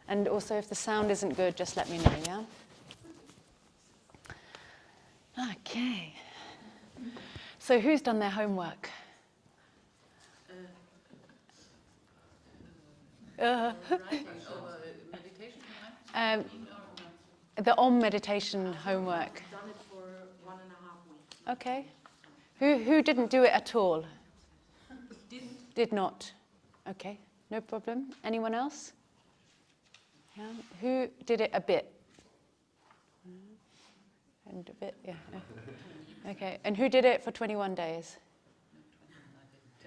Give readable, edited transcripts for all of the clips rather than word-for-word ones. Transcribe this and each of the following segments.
And also, if the sound isn't good, just let me know, yeah? Okay. So who's done their homework? The Om meditation homework. I've done it for 1.5 weeks. Okay. Who didn't do it at all? Didn't. Did not. Okay, no problem. Anyone else? Yeah. Who did it a bit? And a bit, yeah. Okay. And who did it for 21 days?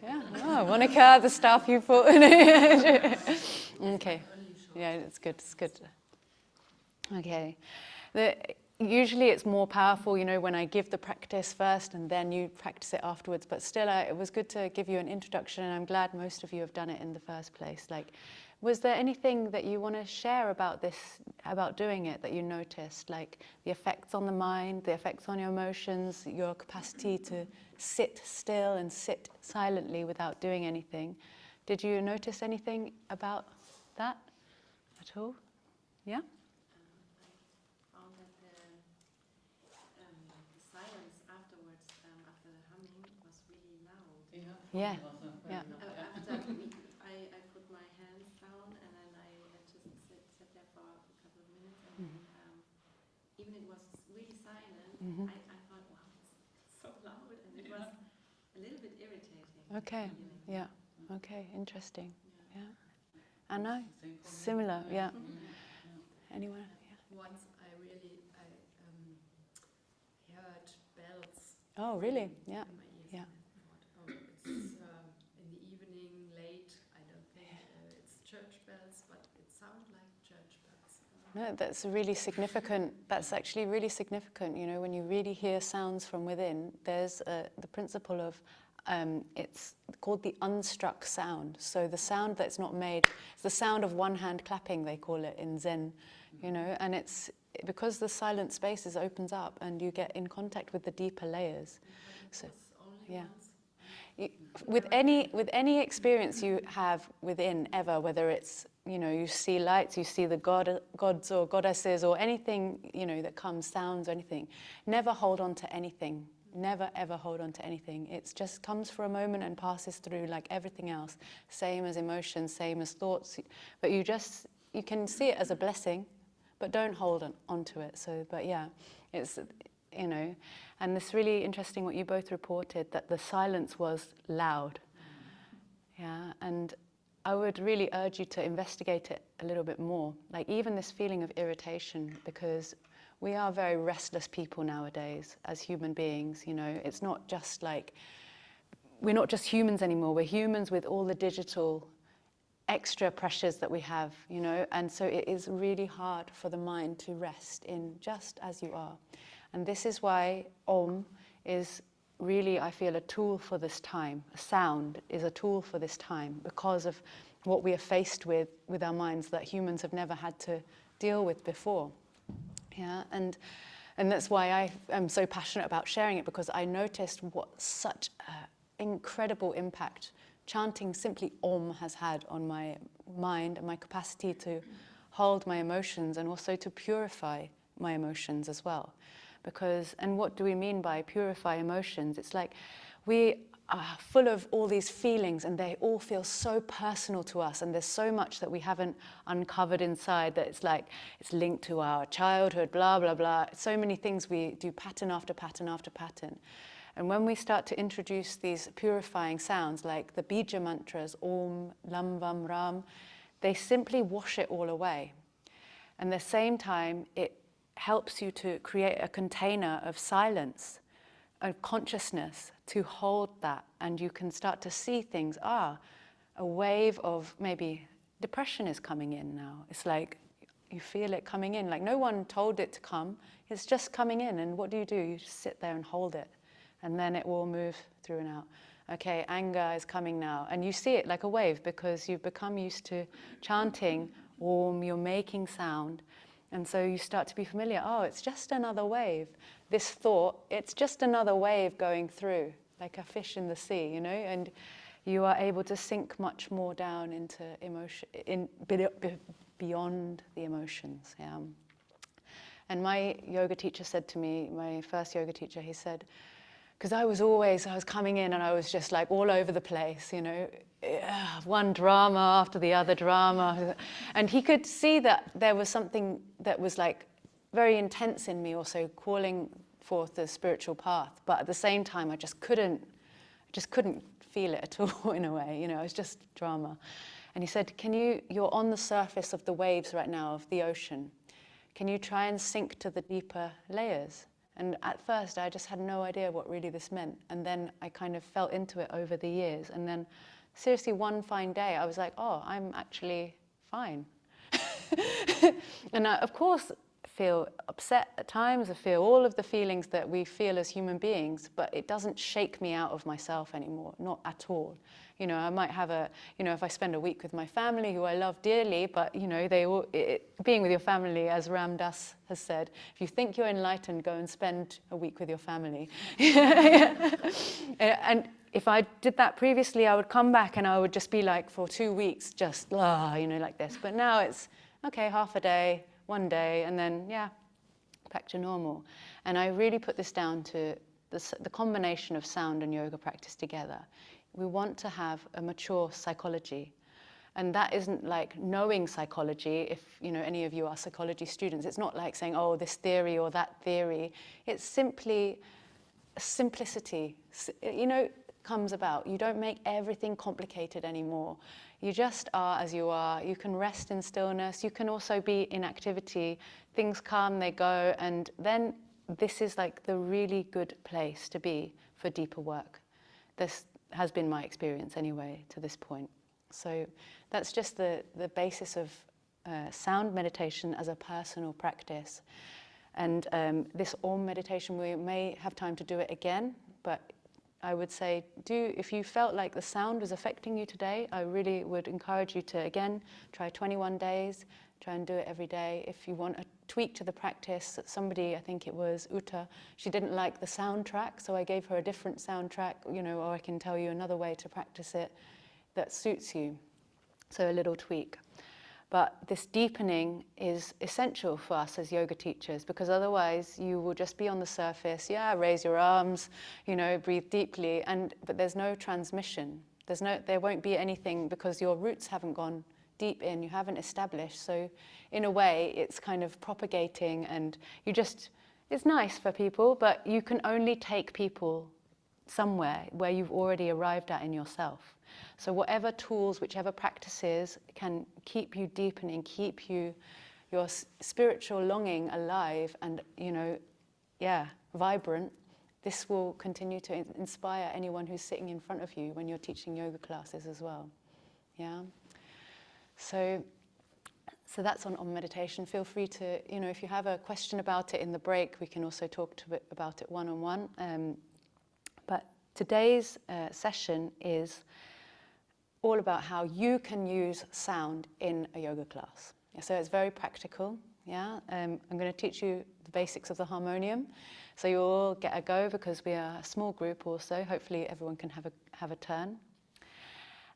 Yeah. Oh, Monica, the staff you put in it. Okay. Yeah, it's good. It's good. Okay. Usually it's more powerful, when I give the practice first and then you practice it afterwards. But still, it was good to give you an introduction, and I'm glad most of you have done it in the first place. Was there anything that you want to share about this, about doing it, that you noticed? Like the effects on the mind, the effects on your emotions, your capacity to sit still and sit silently without doing anything. Did you notice anything about that at all? Yeah? Yeah. Yeah. After I put my hands down and then I just sat there for a couple of minutes, and even it was really silent, I thought, wow, it's so loud, and it was a little bit irritating. Okay. Yeah. Okay. Interesting. Yeah. Anna? Similar. Yeah. Anyone? Yeah. Once I heard bells. Oh, really? Yeah. In my ears. Yeah. And I thought, it's in the evening, late. I don't think it's church bells, but it sounds like church bells. No, that's really significant. That's actually really significant. When you really hear sounds from within, there's the principle of, it's called the unstruck sound. So the sound that's not made, it's the sound of one hand clapping, they call it in Zen, and it's because the silent spaces opens up and you get in contact with the deeper layers. So, yeah. With any experience you have within ever, whether it's, you see lights, you see the gods or goddesses or anything, that comes, sounds or anything, never hold on to anything. Never ever hold on to anything. It just comes for a moment and passes through like everything else. Same as emotions, same as thoughts. But you can see it as a blessing, but don't hold on to it. So, but yeah, it's, and it's really interesting what you both reported, that the silence was loud. Yeah, and I would really urge you to investigate it a little bit more. Like even this feeling of irritation, because we are very restless people nowadays as human beings, It's not just like, we're not just humans anymore. We're humans with all the digital extra pressures that we have, And so it is really hard for the mind to rest in just as you are. And this is why Om is really, I feel, a tool for this time. A sound is a tool for this time because of what we are faced with our minds that humans have never had to deal with before. Yeah, and that's why I am so passionate about sharing it, because I noticed what such incredible impact chanting simply Om has had on my mind and my capacity to hold my emotions and also to purify my emotions as well. And what do we mean by purify emotions? It's like we are full of all these feelings and they all feel so personal to us, and there's so much that we haven't uncovered inside that it's like it's linked to our childhood, blah, blah, blah. So many things we do, pattern after pattern after pattern. And when we start to introduce these purifying sounds like the bija mantras, Om, Lam, Vam, Ram, they simply wash it all away. And at the same time, it helps you to create a container of silence, of consciousness, to hold that, and you can start to see things. A wave of maybe depression is coming in now. It's like you feel it coming in, like no one told it to come, it's just coming in, and what do? You just sit there and hold it, and then it will move through and out. Okay, anger is coming now, and you see it like a wave because you've become used to chanting Om, you're making sound. And so you start to be familiar. Oh, it's just another wave. This thought, it's just another wave going through, like a fish in the sea, and you are able to sink much more down into emotion, beyond the emotions. Yeah. And my yoga teacher said to me, my first yoga teacher, he said, because I was coming in and I was just like all over the place, you know, one drama after the other drama. And he could see that there was something that was like very intense in me, also calling forth the spiritual path. But at the same time, I just couldn't feel it at all in a way, you know, it was just drama. And he said, you're on the surface of the waves right now, of the ocean. Can you try and sink to the deeper layers? And at first, I just had no idea what really this meant. And then I kind of fell into it over the years. And then, seriously, one fine day, I was like, oh, I'm actually fine. And I, of course, feel upset at times. I feel all of the feelings that we feel as human beings, but it doesn't shake me out of myself anymore, not at all. You know, I might have if I spend a week with my family, who I love dearly, but, you know, being with your family, as Ram Dass has said, if you think you're enlightened, go and spend a week with your family. And if I did that previously, I would come back and I would just be like, for 2 weeks, just, like this. But now it's, okay, half a day, one day, and then, yeah, back to normal. And I really put this down to the combination of sound and yoga practice together. We want to have a mature psychology. And that isn't like knowing psychology. If, you know, any of you are psychology students, it's not like saying, oh, this theory or that theory. It's simply simplicity, you know, comes about. You don't make everything complicated anymore. You just are as you are. You can rest in stillness. You can also be in activity. Things come, they go, and then this is like the really good place to be for deeper work. This has been my experience anyway to this point. So that's just the basis of sound meditation as a personal practice. And this Om meditation, we may have time to do it again, but I would say, if you felt like the sound was affecting you today, I really would encourage you to, again, try 21 days, try and do it every day. If you want a tweak to the practice, somebody, I think it was Uta, she didn't like the soundtrack, so I gave her a different soundtrack, you know, or I can tell you another way to practice it that suits you. So a little tweak. But this deepening is essential for us as yoga teachers, because otherwise you will just be on the surface, raise your arms, you know, breathe deeply, but there's no transmission. There won't be anything, because your roots haven't gone deep in, you haven't established. So in a way, it's kind of propagating, and it's nice for people, but you can only take people somewhere where you've already arrived at in yourself. So whatever tools, whichever practices can keep you deepening, keep your spiritual longing alive and, you know, vibrant, this will continue to inspire anyone who's sitting in front of you when you're teaching yoga classes as well. Yeah. So that's on meditation. Feel free to, you know, if you have a question about it in the break, we can also talk about it one-on-one. But today's session is all about how you can use sound in a yoga class. So it's very practical. Yeah, I'm going to teach you the basics of the harmonium, so you all get a go, because we are a small group also. Hopefully everyone can have a turn.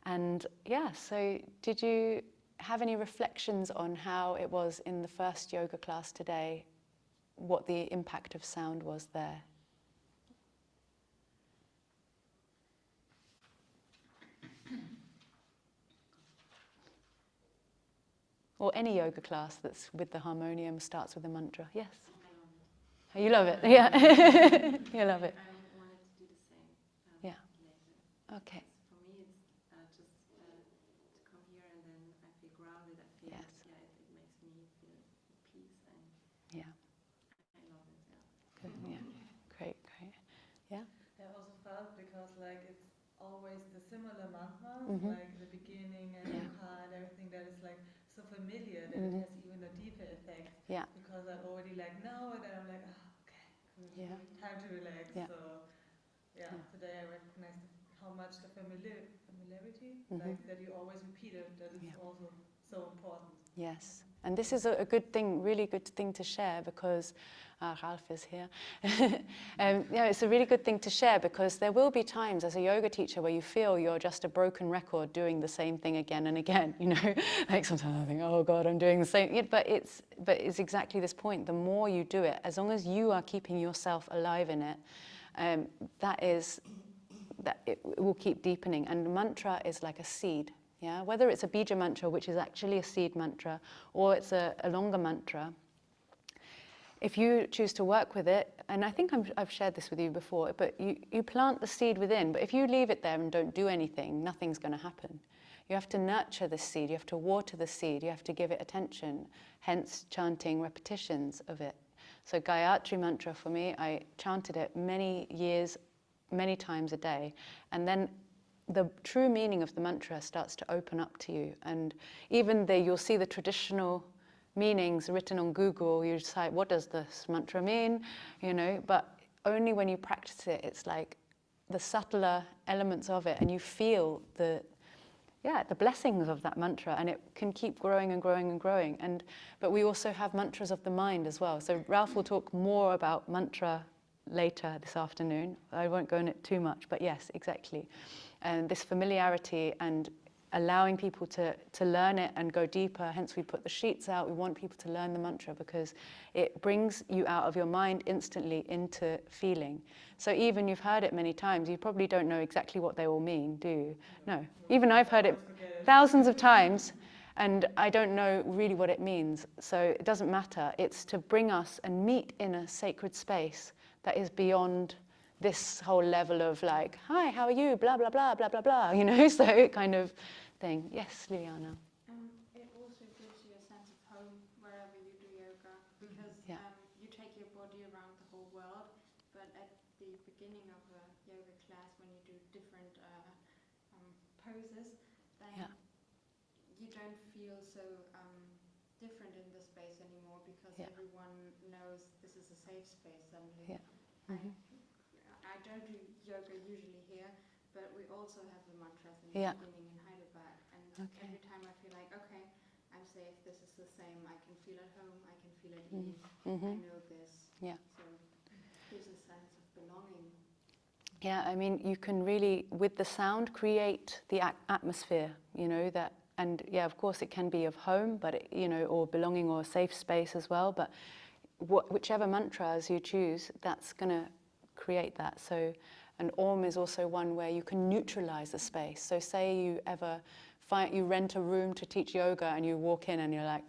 And yeah, so did you have any reflections on how it was in the first yoga class today, what the impact of sound was there? Or any yoga class that's with the harmonium, starts with a mantra. Yes? Oh, you love it? Yeah. You love it. I wanted to do the same Yeah. later. Okay. For me, it's just to come here and then I feel grounded. I feel, Yes. It makes me feel peace, and Yeah. I love it. Yeah. Good. Yeah. Great. Yeah. I also felt, because like it's always the similar mantras, Mhm. like the beginning and Yeah. Oka and everything, that is like so familiar that Mhm. it has even a deeper effect. Yeah. Because I already like know, and then I'm like, okay, good, Yeah. time to relax. Yeah. So Yeah. today I recognized how much the familiarity, Mhm. like that you always repeat it, that is Yeah. also so important. Yes. And this is a good thing, really good thing to share, because Ralph is here. It's a really good thing to share, because there will be times as a yoga teacher where you feel you're just a broken record doing the same thing again and again, like sometimes I think, oh God, I'm doing the same. Yeah, but it's exactly this point. The more you do it, as long as you are keeping yourself alive in it, that it will keep deepening. And the mantra is like a seed. Yeah? Whether it's a bija mantra, which is actually a seed mantra, or it's a longer mantra, if you choose to work with it, and I think I've shared this with you before, but you plant the seed within, but if you leave it there and don't do anything, nothing's going to happen. You have to nurture the seed, you have to water the seed, you have to give it attention, hence chanting repetitions of it. So Gayatri mantra for me, I chanted it many years, many times a day, and then the true meaning of the mantra starts to open up to you. And even you'll see the traditional meanings written on Google. You decide, what does this mantra mean? But only when you practice it, it's like the subtler elements of it, and you feel the blessings of that mantra, and it can keep growing and growing and growing. But we also have mantras of the mind as well. So Ralph will talk more about mantra later this afternoon. I won't go in it too much, but yes, exactly. And this familiarity and allowing people to learn it and go deeper. Hence we put the sheets out. We want people to learn the mantra because it brings you out of your mind instantly into feeling. So even you've heard it many times, you probably don't know exactly what they all mean, do you? No. Even I've heard it thousands of times and I don't know really what it means. So it doesn't matter. It's to bring us and meet in a sacred space that is beyond this whole level of like, hi, how are you? Blah, blah, blah, blah, blah, blah, so kind of thing. Yes, Liliana. It also gives you a sense of home wherever you do yoga, because you take your body around the whole world, but at the beginning of a yoga class, when you do different poses, then you don't feel so different in the space anymore, because everyone knows this is a safe space suddenly. I don't do yoga usually here, but we also have the mantras in the beginning in Heidelberg, and every time I feel like, okay, I'm safe, this is the same, I can feel at home, I can feel at ease, I know this. So it gives a sense of belonging. Yeah, I mean, you can really, with the sound, create the atmosphere, that, and of course it can be of home, but, or belonging or a safe space as well, but whichever mantras you choose, that's going to create that. So, and Om is also one where you can neutralize the space. So say you ever you rent a room to teach yoga and you walk in and you're like,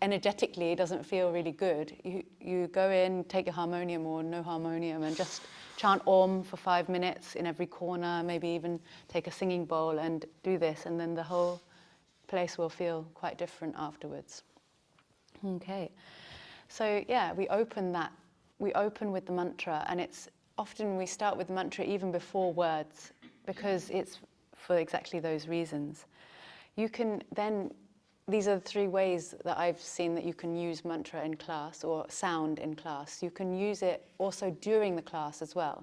energetically it doesn't feel really good. You go in, take a harmonium or no harmonium and just chant Om for 5 minutes in every corner, maybe even take a singing bowl and do this, and then the whole place will feel quite different afterwards. Okay, so we open that. We open with the mantra, and it's often we start with the mantra even before words, because it's for exactly those reasons. You can then, these are the 3 ways that I've seen that you can use mantra in class or sound in class. You can use it also during the class as well.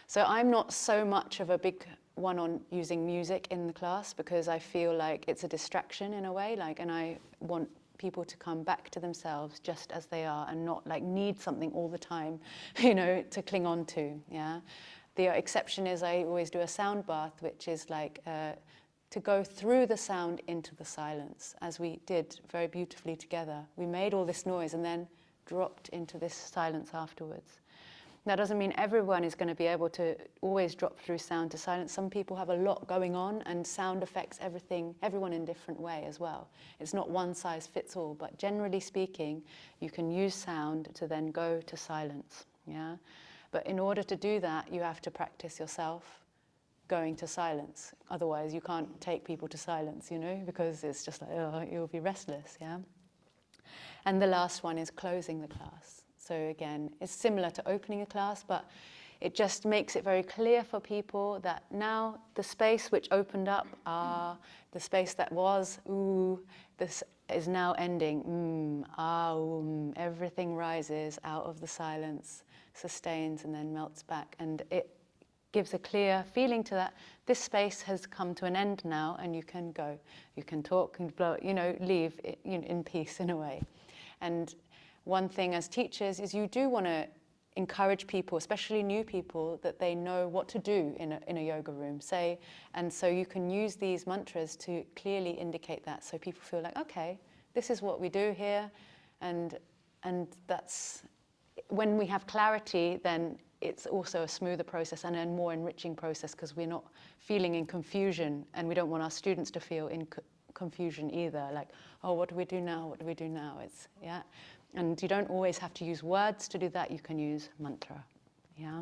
So I'm not so much of a big one on using music in the class, because I feel like it's a distraction in a way, and I want people to come back to themselves just as they are and not need something all the time, to cling on to. The exception is I always do a sound bath, which is to go through the sound into the silence, as we did very beautifully together. We made all this noise and then dropped into this silence afterwards. That doesn't mean everyone is going to be able to always drop through sound to silence. Some people have a lot going on, and sound affects everyone in a different way as well. It's not one size fits all, but generally speaking, you can use sound to then go to silence. But in order to do that, you have to practice yourself going to silence. Otherwise, you can't take people to silence, because it's just you'll be restless. And the last one is closing the class. So again, it's similar to opening a class, but it just makes it very clear for people that now the space which opened up, the space that was, this is now ending, everything rises out of the silence, sustains and then melts back. And it gives a clear feeling to that this space has come to an end now, and you can go. You can talk and leave in peace in a way. And one thing as teachers is you do want to encourage people, especially new people, that they know what to do in a yoga room, say, and so you can use these mantras to clearly indicate that, so people feel like, okay, this is what we do here, and that's, when we have clarity, then it's also a smoother process and a more enriching process, because we're not feeling in confusion, and we don't want our students to feel in confusion either, like, oh, what do we do now, what do we do now? It's, yeah. And you don't always have to use words to do that, you can use mantra, yeah.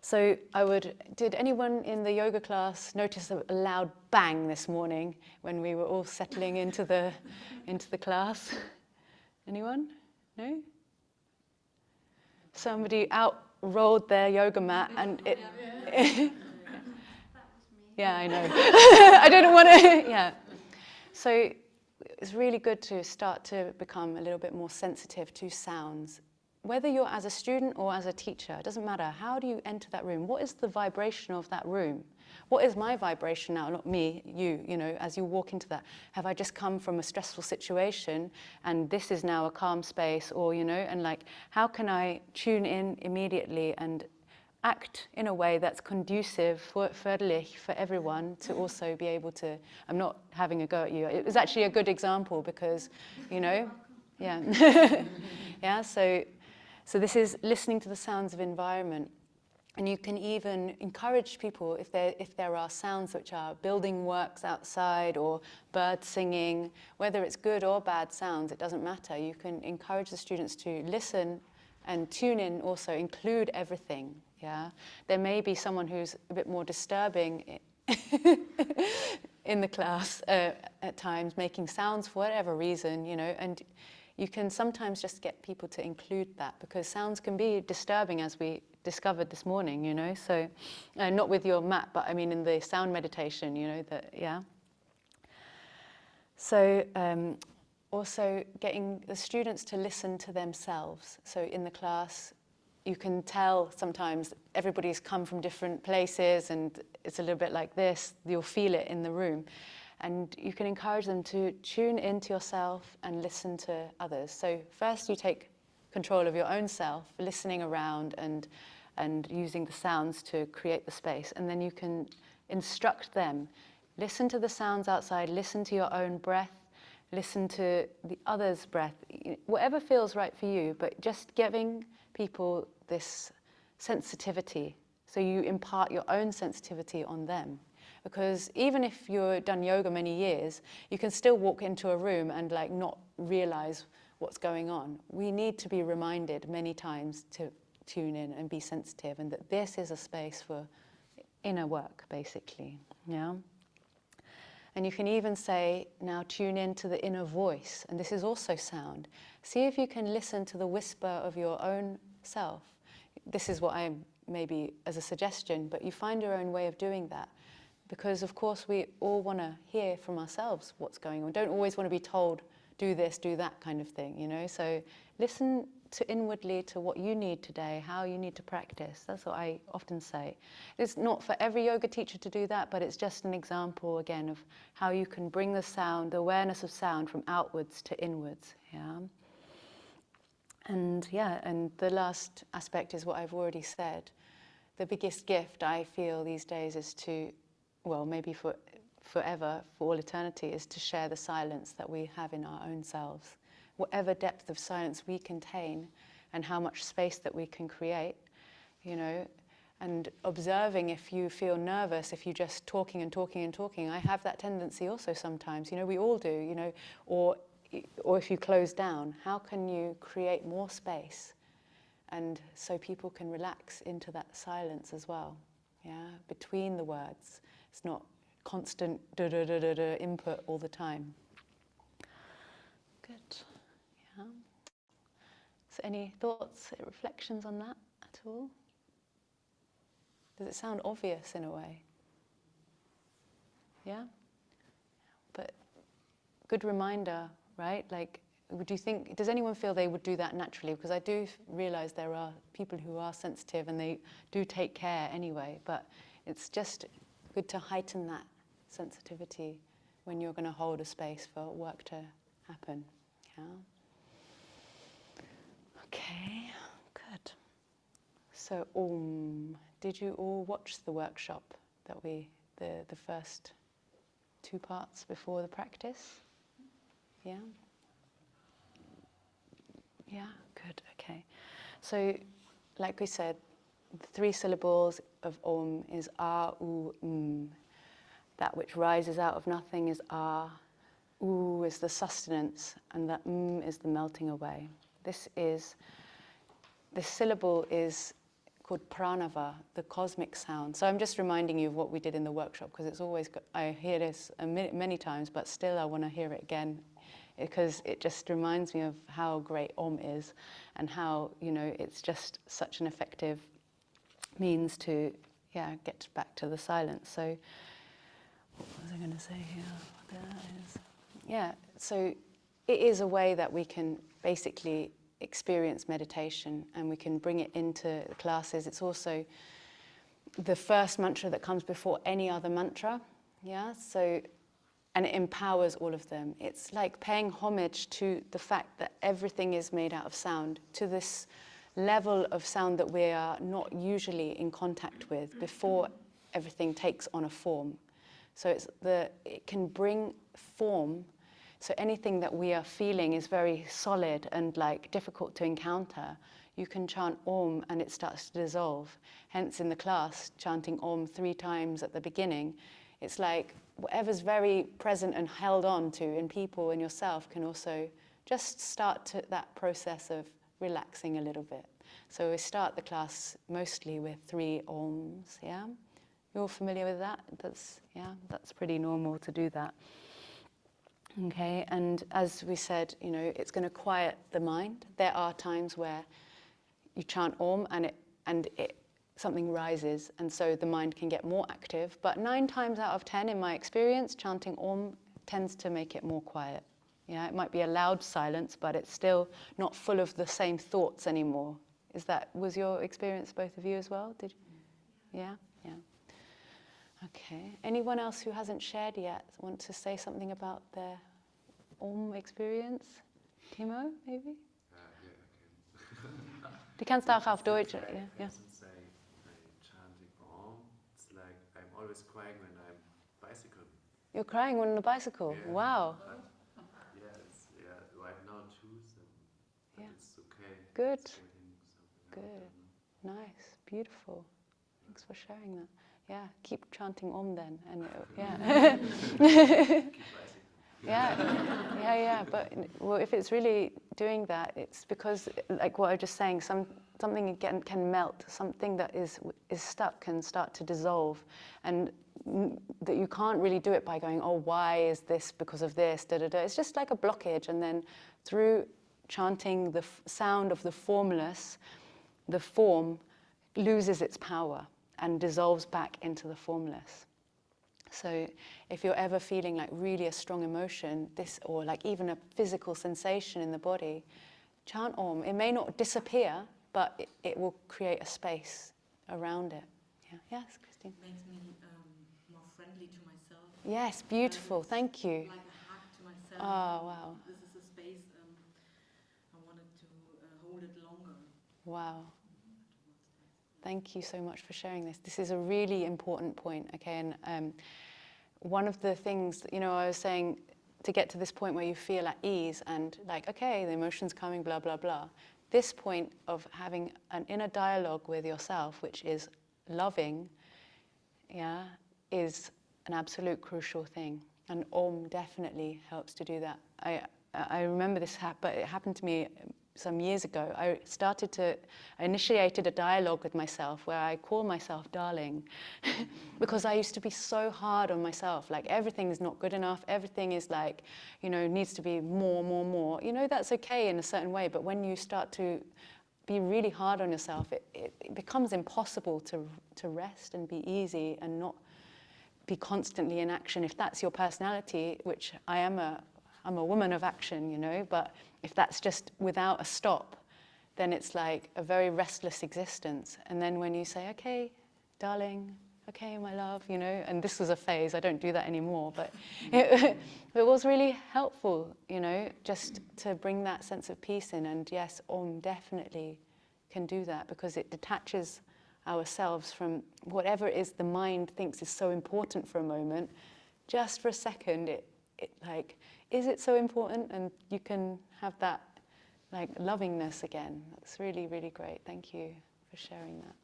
So did anyone in the yoga class notice a loud bang this morning when we were all settling into the class? Anyone? No? Somebody out rolled their yoga mat and it... Yeah, I know. I didn't want to, yeah. So it's really good to start to become a little bit more sensitive to sounds. Whether you're as a student or as a teacher, it doesn't matter. How do you enter that room? What is the vibration of that room? What is my vibration now? Not me, you know, as you walk into that. Have I just come from a stressful situation and this is now a calm space, or, you know, and like, how can I tune in immediately and act in a way that's conducive for everyone to also be able to, I'm not having a go at you, it was actually a good example because, you know, yeah. Yeah, so this is listening to the sounds of environment. And you can even encourage people, if there are sounds which are building works outside or birds singing, whether it's good or bad sounds, it doesn't matter. You can encourage the students to listen and tune in, also include everything. Yeah, there may be someone who's a bit more disturbing in the class at times, making sounds for whatever reason, you know, and you can sometimes just get people to include that, because sounds can be disturbing, as we discovered this morning, you know, so not with your mat, but I mean in the sound meditation, you know, that, yeah. So also getting the students to listen to themselves. So in the class, you can tell sometimes everybody's come from different places and it's a little bit like this, you'll feel it in the room. And you can encourage them to tune into yourself and listen to others. So first you take control of your own self, listening around and using the sounds to create the space. And then you can instruct them. Listen to the sounds outside, listen to your own breath, listen to the other's breath, whatever feels right for you, but just giving people this sensitivity. So you impart your own sensitivity on them. Because even if you've done yoga many years, you can still walk into a room and like not realize what's going on. We need to be reminded many times to tune in and be sensitive, and that this is a space for inner work, basically. Yeah. And you can even say, now tune into the inner voice, and this is also sound. See if you can listen to the whisper of your own self. This is what I maybe as a suggestion, but you find your own way of doing that. Because of course we all want to hear from ourselves what's going on. Don't always want to be told, do this, do that kind of thing, you know. So listen to inwardly to what you need today, how you need to practice. That's what I often say. It's not for every yoga teacher to do that, but it's just an example again of how you can bring the sound, the awareness of sound, from outwards to inwards. Yeah. And yeah, and the last aspect is what I've already said. The biggest gift I feel these days is to, well, maybe for forever, for all eternity, is to share the silence that we have in our own selves. Whatever depth of silence we contain and how much space that we can create, you know, and observing if you feel nervous, if you're just talking and talking and talking. I have that tendency also sometimes, you know, we all do, you know, or if you close down, how can you create more space? And so people can relax into that silence as well, yeah, between the words. It's not constant da-da-da-da-da input all the time. Good, yeah. So any thoughts, reflections on that at all? Does it sound obvious in a way? Yeah? But good reminder, right? Like, would you think, does anyone feel they would do that naturally? Because I do realise there are people who are sensitive and they do take care anyway, but it's just good to heighten that sensitivity when you're going to hold a space for work to happen. Yeah. Okay, good. So, did you all watch the workshop that the first 2 parts before the practice? Yeah? Yeah, good, okay. So, like we said, the 3 syllables of Om is A, U, That which rises out of nothing is A. U is the sustenance, and the is the melting away. This syllable is called pranava, the cosmic sound. So I'm just reminding you of what we did in the workshop, because it's always, I hear this many times, but still I want to hear it again, because it just reminds me of how great Om is, and how, it's just such an effective means to, get back to the silence. So, what was I going to say here? So it is a way that we can basically experience meditation, and we can bring it into the classes. It's also the first mantra that comes before any other mantra, so, and it empowers all of them. It's like paying homage to the fact that everything is made out of sound, to this level of sound that we are not usually in contact with before everything takes on a form. So it can bring form. So anything that we are feeling is very solid and like difficult to encounter. You can chant Om and it starts to dissolve. Hence in the class, chanting Om 3 times at the beginning, it's like whatever's very present and held on to in people and yourself can also just start that process of relaxing a little bit. So we start the class mostly with 3 Oms, yeah? You're all familiar with that? That's pretty normal to do that. Okay, and as we said, it's going to quiet the mind. There are times where you chant Om and something rises, and so the mind can get more active. But 9 times out of 10, in my experience, chanting Om tends to make it more quiet. Yeah, it might be a loud silence, but it's still not full of the same thoughts anymore. Was your experience, both of you as well? Did you? Yeah. Okay. Anyone else who hasn't shared yet want to say something about their Om experience? Timo, maybe? Yeah, I can. Du kannst auch auf Deutsch. Yeah. Since I chanting Om, it's like I'm always crying when I'm bicycling. You're crying on a bicycle? Yeah. Wow. Right now too, but it's okay. Good. It's getting something Good. out, I don't know. Nice. Beautiful. Thanks for sharing that. Yeah, keep chanting Om then, and yeah. Keep bicycling. Yeah. But if it's really doing that, it's because, like what I was just saying, something again can melt. Something that is stuck can start to dissolve, and that you can't really do it by going, oh, why is this because of this? It's just like a blockage, and then through chanting the sound of the formless, the form loses its power and dissolves back into the formless. So if you're ever feeling like really a strong emotion, or like even a physical sensation in the body, chant Om. It may not disappear, but it will create a space around it. Yeah. Yes, Christine? Makes me more friendly to myself. Yes, beautiful. Thank you. Like a hug to myself. Oh, wow. This is a space I wanted to hold it longer. Wow. Thank you so much for sharing this. This is a really important point, okay? And one of the things, I was saying, to get to this point where you feel at ease and like, okay, the emotion's coming, blah, blah, blah. This point of having an inner dialogue with yourself, which is loving, is an absolute crucial thing. And Om definitely helps to do that. I remember this, but it happened to me some years ago. I initiated a dialogue with myself where I call myself darling because I used to be so hard on myself. Like everything is not good enough. Everything is like, needs to be more. That's okay in a certain way. But when you start to be really hard on yourself, it becomes impossible to rest and be easy and not be constantly in action. If that's your personality, which I'm a woman of action, but if that's just without a stop, then it's like a very restless existence. And then when you say, okay, darling, okay, my love, you know, and this was a phase, I don't do that anymore, but it was really helpful, you know, just to bring that sense of peace in. And yes, Om definitely can do that, because it detaches ourselves from whatever it is the mind thinks is so important for a moment. Just for a second, it like, is it so important? And you can have that like lovingness again. That's really, really great. Thank you for sharing that.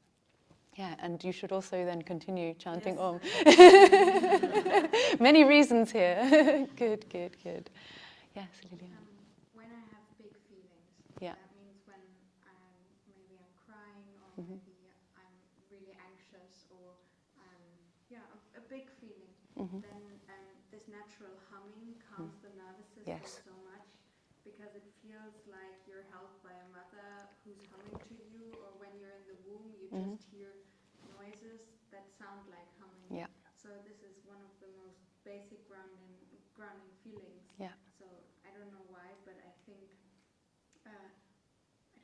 Yeah, and you should also then continue chanting Om. Many reasons here. Good, good, good. Yes, Liliana. When I have big feelings, Yeah. that means when maybe I'm crying, or maybe I'm really anxious, or a big feeling, then this natural humming calms the nervous system so much, because it feels like you're held by a mother who's humming to you, or when you're in the womb, you just hear noises that sound like humming. Yeah. So this is one of the most basic grounding feelings. Yeah. So I don't know why, but I think I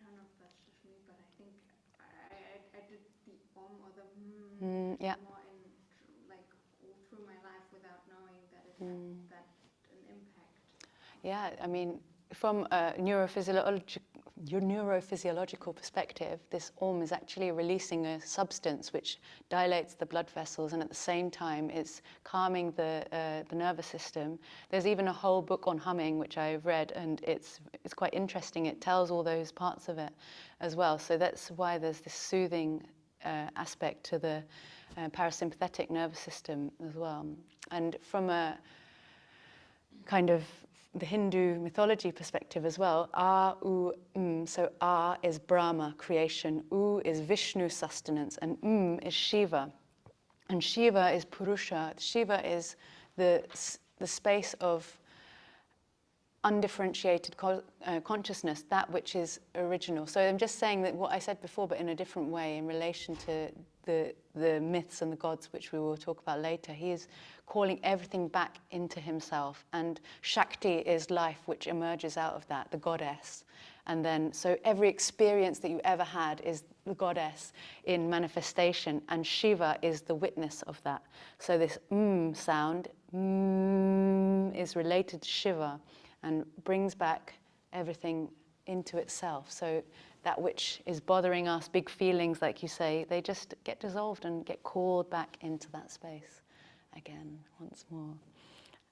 don't know if that's just me, but I think I did the Om or the yeah. more in like all through my life without knowing that it had that an impact. Yeah, I mean, from a neurophysiological perspective, this Om is actually releasing a substance which dilates the blood vessels, and at the same time it's calming the nervous system. There's even a whole book on humming which I've read, and it's quite interesting. It tells all those parts of it as well. So that's why there's this soothing aspect to the parasympathetic nervous system as well. And from a kind of the Hindu mythology perspective as well, so A is Brahma, creation, U is Vishnu, sustenance, and is Shiva. And Shiva is Purusha. Shiva is the space of undifferentiated consciousness, that which is original. So I'm just saying that what I said before, but in a different way, in relation to the myths and the gods, which we will talk about later. He is calling everything back into himself, and Shakti is life, which emerges out of that, the goddess. And then, so every experience that you ever had is the goddess in manifestation, and Shiva is the witness of that. So this sound is related to Shiva and brings back everything into itself. So that which is bothering us, big feelings, like you say, they just get dissolved and get called back into that space again, once more.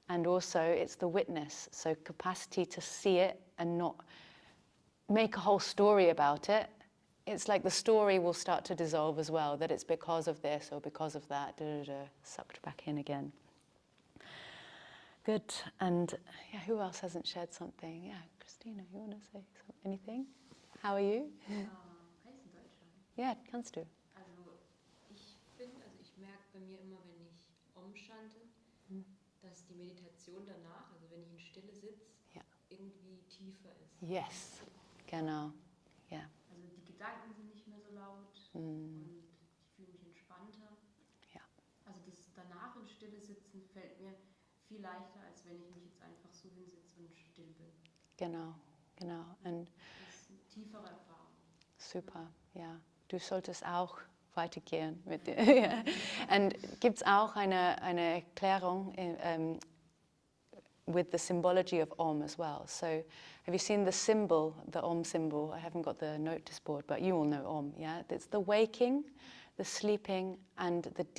And also, it's the witness, so capacity to see it and not make a whole story about it. It's like the story will start to dissolve as well, that it's because of this or because of that, sucked back in again. Good. And yeah, who else hasn't shared something? Yeah, Christina, you want to say anything? How are you? Kann ich in Deutsch sagen? Ja, kannst du. Also ich merke bei mir immer, wenn ich umschante, dass die Meditation danach, also wenn ich in Stille sitze, irgendwie tiefer ist. Yes, genau. Ja. Also die Gedanken sind nicht mehr so laut und ich fühle mich entspannter. Ja. Also das danach in Stille sitzen fällt mir viel leichter, als wenn ich mich jetzt einfach so hinsetze und still bin. Genau, genau. Und das ist eine tiefere Erfahrung. Super, ja. Du solltest auch weitergehen mit dir. Ja. Und gibt es auch eine Erklärung with the symbology of Om as well? So have you seen the symbol, the Om symbol? I haven't got the notice board, but you all know Om, yeah? It's the waking, the sleeping, and the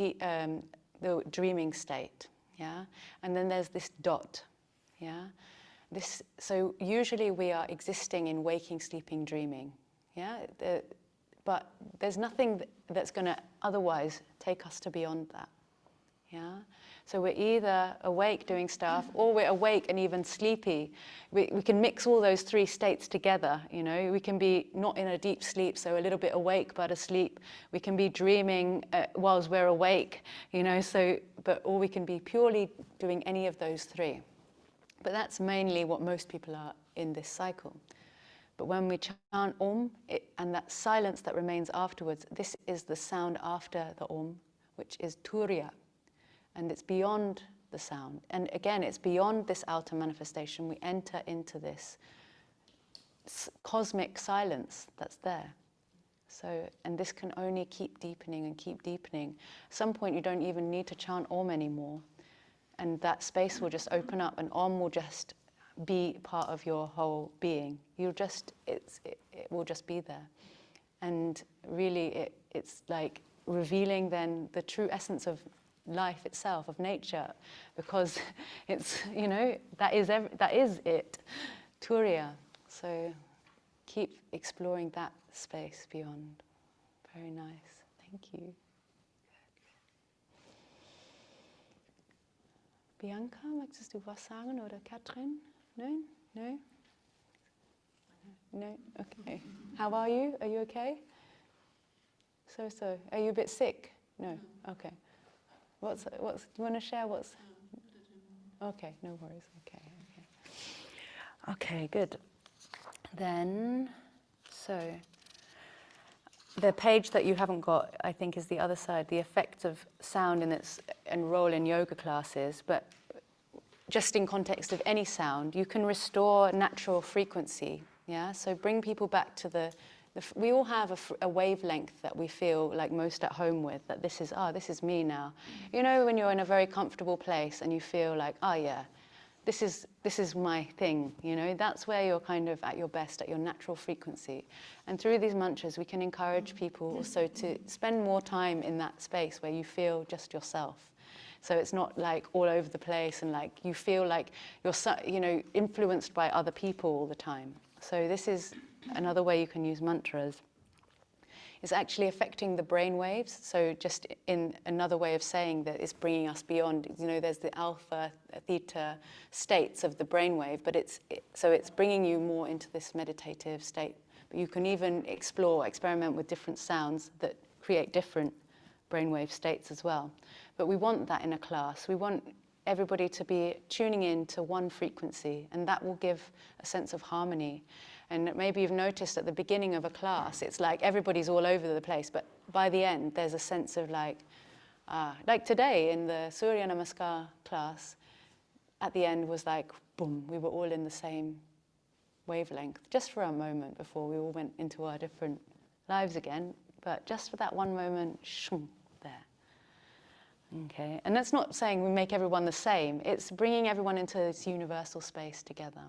dreaming state, yeah? And then there's this dot, yeah? So usually we are existing in waking, sleeping, dreaming, yeah? But there's nothing that's going to otherwise take us to beyond that, yeah? So we're either awake doing stuff, or we're awake and even sleepy. We can mix all those three states together, you know? We can be not in a deep sleep, so a little bit awake but asleep. We can be dreaming whilst we're awake, you know? Or we can be purely doing any of those three. But that's mainly what most people are in this cycle. But when we chant Om, and that silence that remains afterwards, this is the sound after the Om, which is Turiya. And it's beyond the sound. And again, it's beyond this outer manifestation. We enter into this cosmic silence that's there. So, and this can only keep deepening and keep deepening. At some point you don't even need to chant Om anymore. And that space will just open up and Om will just be part of your whole being. You'll just, it will just be there. And really it's like revealing then the true essence of life itself, of nature, because it's, you know, that is it, Turiya. So keep exploring that space beyond. Very nice, thank you. Bianca, möchtest du was sagen oder Katrin? No? No? No? Okay. How are you? Are you okay? So. Are you a bit sick? No? Okay. What's, do you want to share what's? Okay, no worries. Okay, good. Then, so, the page that you haven't got, I think, is the other side, the effect of sound and its role in yoga classes, but just in context of any sound, you can restore natural frequency, yeah? So bring people back to we all have a wavelength that we feel like most at home with, that this is me now. You know, when you're in a very comfortable place and you feel like, oh yeah, this is my thing, you know, that's where you're kind of at your best, at your natural frequency. And through these mantras, we can encourage people also to spend more time in that space where you feel just yourself. So it's not like all over the place and like you feel like you're, you know, influenced by other people all the time. So this is another way you can use mantras. It's actually affecting the brain waves. So just in another way of saying that it's bringing us beyond, you know, there's the alpha, theta states of the brainwave, but so it's bringing you more into this meditative state. But you can even experiment with different sounds that create different brainwave states as well. But we want that in a class. We want everybody to be tuning in to one frequency, and that will give a sense of harmony. And maybe you've noticed at the beginning of a class, it's like everybody's all over the place, but by the end, there's a sense of like today in the Surya Namaskar class, at the end was like, boom, we were all in the same wavelength, just for a moment before we all went into our different lives again, but just for that one moment, shum, there. Okay, and that's not saying we make everyone the same, it's bringing everyone into this universal space together.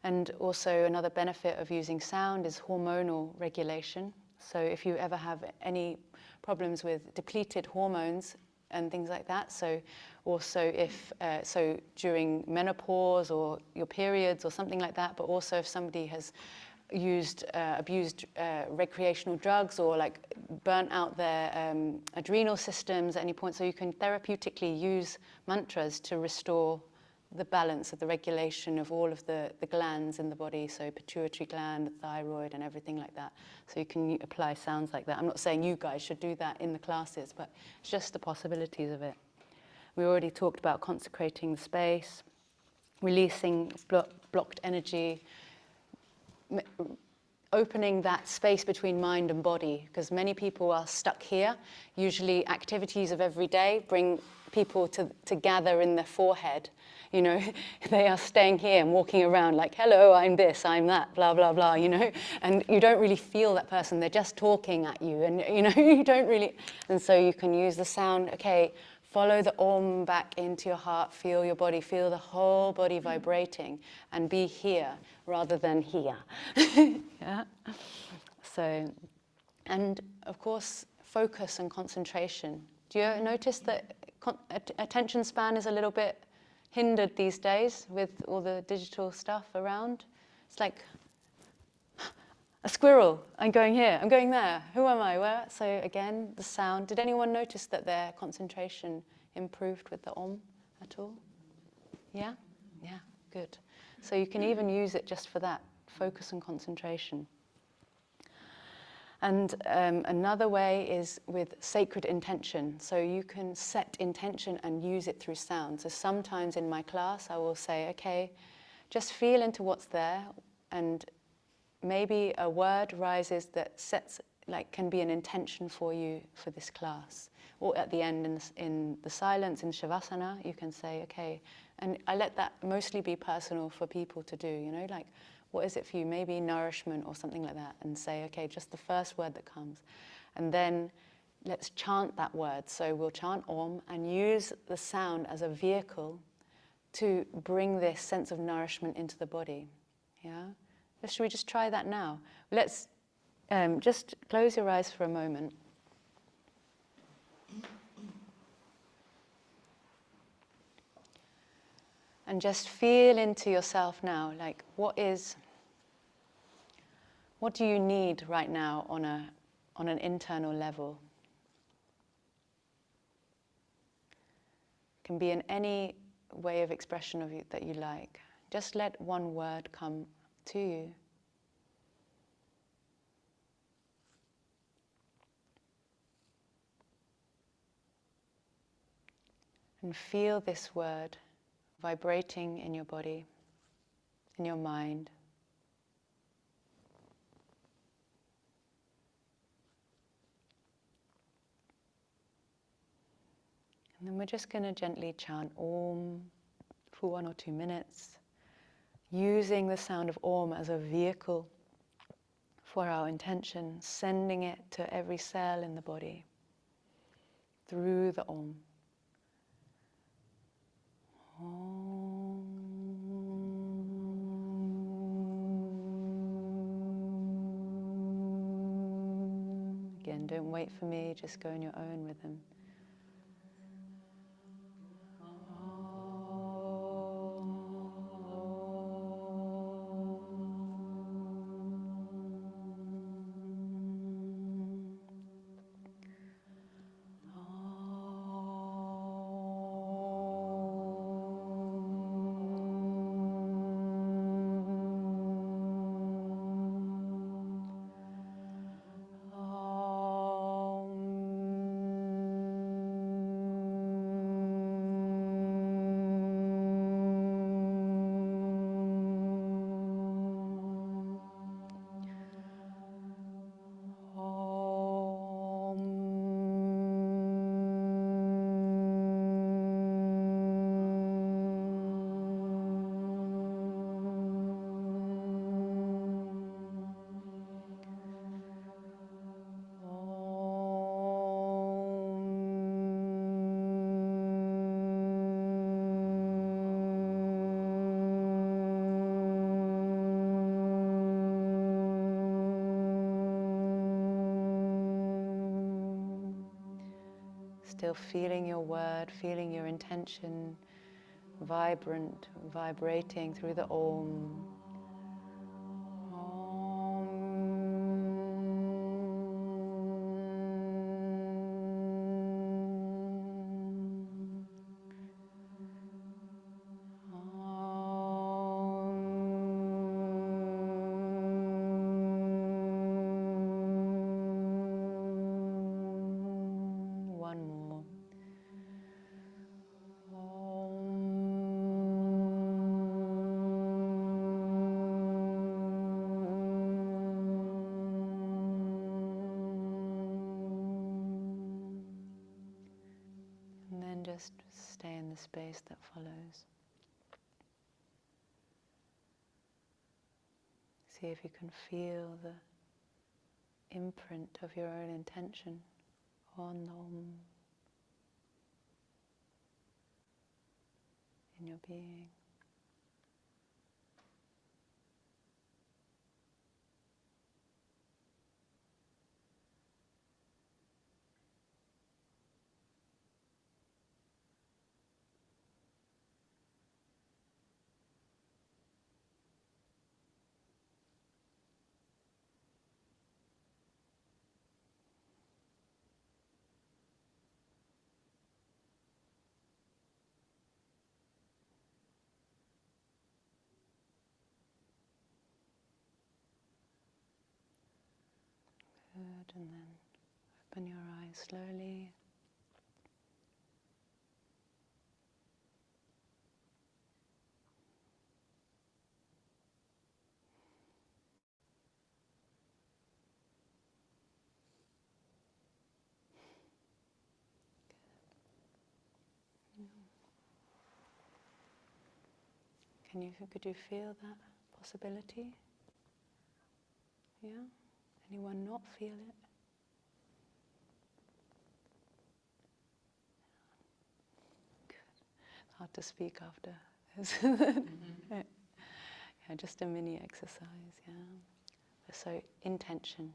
And also another benefit of using sound is hormonal regulation. So if you ever have any problems with depleted hormones and things like that, so also if, so during menopause or your periods or something like that, but also if somebody has abused recreational drugs or like burnt out their adrenal systems at any point, so you can therapeutically use mantras to restore the balance of the regulation of all of the glands in the body, so pituitary gland, the thyroid and everything like that. So you can apply sounds like that. I'm not saying you guys should do that in the classes, but it's just the possibilities of it. We already talked about consecrating the space, releasing blocked energy, opening that space between mind and body, because many people are stuck here. Usually activities of every day bring people to gather in their forehead. You know, they are staying here and walking around like, hello, I'm this, I'm that, blah, blah, blah, you know, and you don't really feel that person. They're just talking at you and, you know, you don't really, and so you can use the sound, okay, follow the Om back into your heart, feel your body, feel the whole body vibrating and be here rather than here. Yeah. So, and of course, focus and concentration. Do you notice that attention span is a little bit hindered these days with all the digital stuff around? It's like a squirrel, I'm going here, I'm going there, who am I, where? So again, the sound. Did anyone notice that their concentration improved with the Om at all? Yeah? Yeah, good. So you can even use it just for that, focus and concentration. And another way is with sacred intention. So you can set intention and use it through sound. So sometimes in my class I will say, okay, just feel into what's there, and maybe a word rises that can be an intention for you for this class. Or at the end in the silence, in Shavasana, you can say, okay, and I let that mostly be personal for people to do, you know, like, what is it for you? Maybe nourishment or something like that, and say, okay, just the first word that comes. And then let's chant that word. So we'll chant Om and use the sound as a vehicle to bring this sense of nourishment into the body. Yeah? Should we just try that now? Let's just close your eyes for a moment. And just feel into yourself now, like what do you need right now on an internal level? It can be in any way of expression of you that you like. Just let one word come to you. And feel this word vibrating in your body, in your mind. And then we're just going to gently chant Om for 1 or 2 minutes, using the sound of Om as a vehicle for our intention, sending it to every cell in the body through the Om. Again, don't wait for me, just go in your own rhythm. Still feeling your word, feeling your intention, vibrant, vibrating through the Om. One more. And then just stay in the space that follows. See if you can feel the imprint of your own intention on the Om in your being. Good, and then open your eyes slowly. Could you feel that possibility? Yeah? Anyone not feel it? Good. Hard to speak after. Yeah, just a mini exercise, yeah. So intention,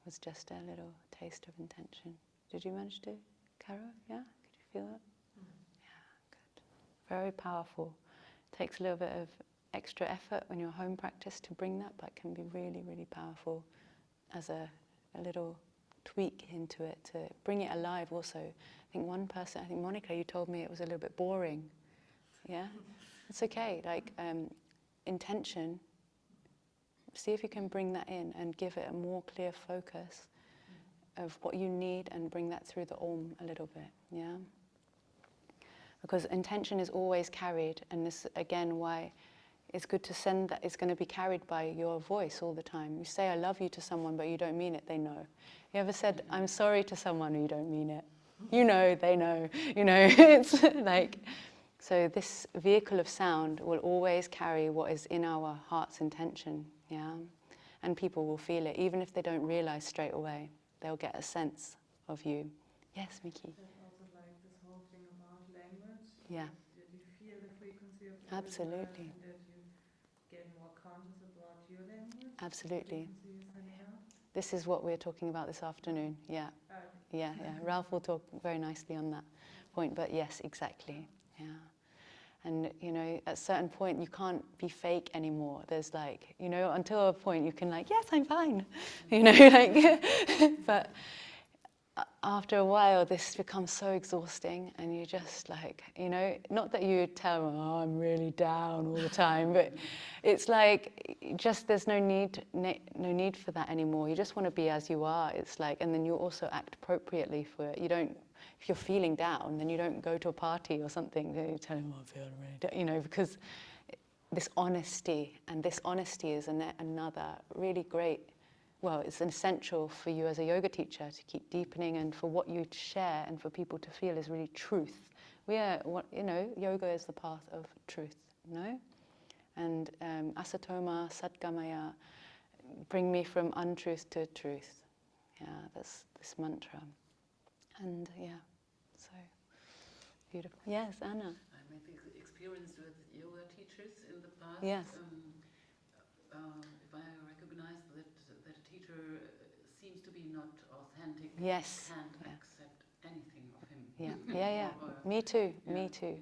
was just a little taste of intention. Did you manage to, Caro? Yeah? Could you feel it? Yeah, good. Very powerful. Takes a little bit of extra effort when you're home practice to bring that, but can be really, really powerful as a little tweak into it to bring it alive also. I think one person, I think Monica, you told me it was a little bit boring. Yeah? It's okay, like intention, see if you can bring that in and give it a more clear focus of what you need and bring that through the Om a little bit, yeah? Because intention is always carried, and this again why it's good to send that. It's going to be carried by your voice all the time. You say I love you to someone but you don't mean it, they know. You ever said I'm sorry to someone and you don't mean it? You know, they know, you know. It's like, so this vehicle of sound will always carry what is in our heart's intention, yeah? And people will feel it, even if they don't realize straight away. They'll get a sense of you. Yes, Miki? There's also like this whole thing about language. Yeah. That you feel the frequency of the Absolutely. and that you get more conscious about your language. Absolutely. The frequency you're sending out. This is what we're talking about this afternoon, yeah. Okay. Yeah, yeah. Ralph will talk very nicely on that point, but yes, exactly, yeah. And, you know, at a certain point, you can't be fake anymore. There's like, you know, until a point you can like, yes, I'm fine, you know, like, but after a while, this becomes so exhausting and you just like, you know, not that you tell them, oh, I'm really down all the time, but it's like, just there's no need for that anymore. You just want to be as you are. It's like, and then you also act appropriately for it. You don't, if you're feeling down, then you don't go to a party or something. You tell them, oh, I'm feeling really down, you know, because this honesty, and this honesty is another really great, well, it's essential for you as a yoga teacher to keep deepening, and for what you share and for people to feel is really truth. We are, you know, yoga is the path of truth, no? And asatoma, sadgamaya, bring me from untruth to truth. Yeah, that's this mantra. And yeah, so beautiful. Yes, Anna. I made the experience with yoga teachers in the past. Yes. If I recognize that a teacher seems to be not authentic, Yes. can't Yeah. accept anything of him. Yeah, yeah, yeah. Me too, me too.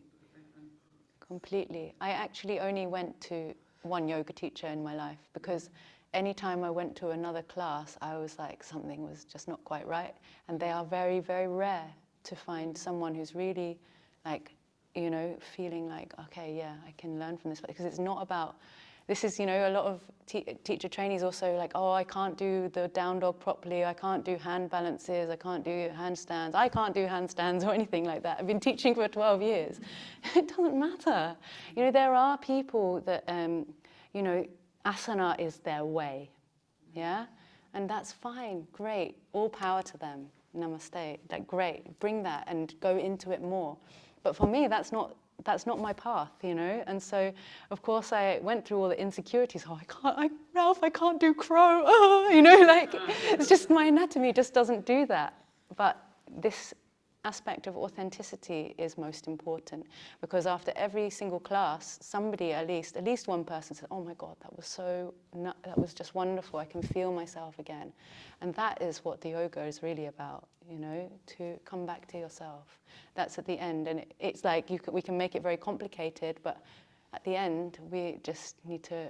Completely. I actually only went to one yoga teacher in my life because anytime I went to another class, I was like, something was just not quite right. And they are very, very rare to find someone who's really like, you know, feeling like, okay, yeah, I can learn from this. Because it's not about, this is, you know, a lot of teacher trainees also like, oh, I can't do the down dog properly, I can't do hand balances, I can't do handstands, I can't do handstands or anything like that. I've been teaching for 12 years. It doesn't matter. You know, there are people that, you know, asana is their way, yeah? And that's fine, great, all power to them, namaste, like great, bring that and go into it more. But for me, that's not my path, you know? And so, of course, I went through all the insecurities. Oh, Ralph, I can't do crow, oh, you know, like, it's just my anatomy just doesn't do that. But this aspect of authenticity is most important, because after every single class, somebody, at least one person said, oh my God, that was just wonderful, I can feel myself again. And that is what the yoga is really about, you know, to come back to yourself. That's at the end, and it's like we can make it very complicated, but at the end, we just need to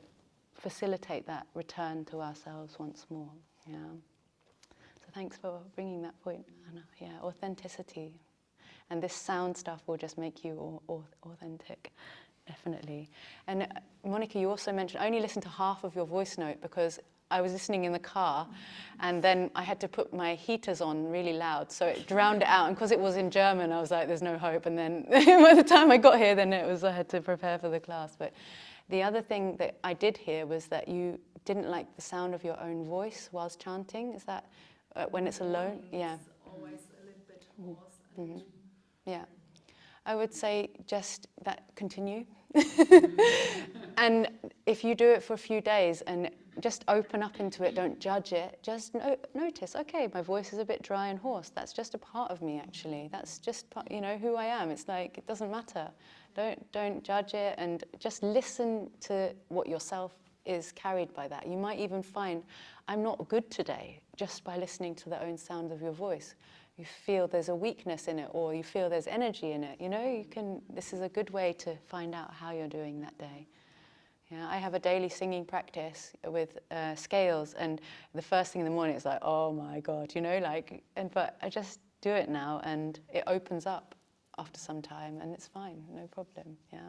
facilitate that return to ourselves once more, yeah. Thanks for bringing that point, Anna. Yeah, authenticity. And this sound stuff will just make you authentic, definitely. And Monica, you also mentioned, I only listened to half of your voice note because I was listening in the car and then I had to put my heaters on really loud, so it drowned it out. And because it was in German, I was like, there's no hope. And then by the time I got here, then I had to prepare for the class. But the other thing that I did hear was that you didn't like the sound of your own voice whilst chanting. Is that when it's alone? Yeah. It's always a little bit hoarse. And yeah. I would say just that continue. And if you do it for a few days and just open up into it, don't judge it, just notice, okay, my voice is a bit dry and hoarse. That's just a part of me, actually. That's just, you know, who I am. It's like, it doesn't matter. Don't judge it, and just listen to what yourself is carried by that. You might even find, I'm not good today, just by listening to the own sound of your voice. You feel there's a weakness in it, or you feel there's energy in it. You know, this is a good way to find out how you're doing that day. Yeah, I have a daily singing practice with scales, and the first thing in the morning it's like, oh my God, you know, like, but I just do it now, and it opens up after some time, and it's fine, no problem. Yeah,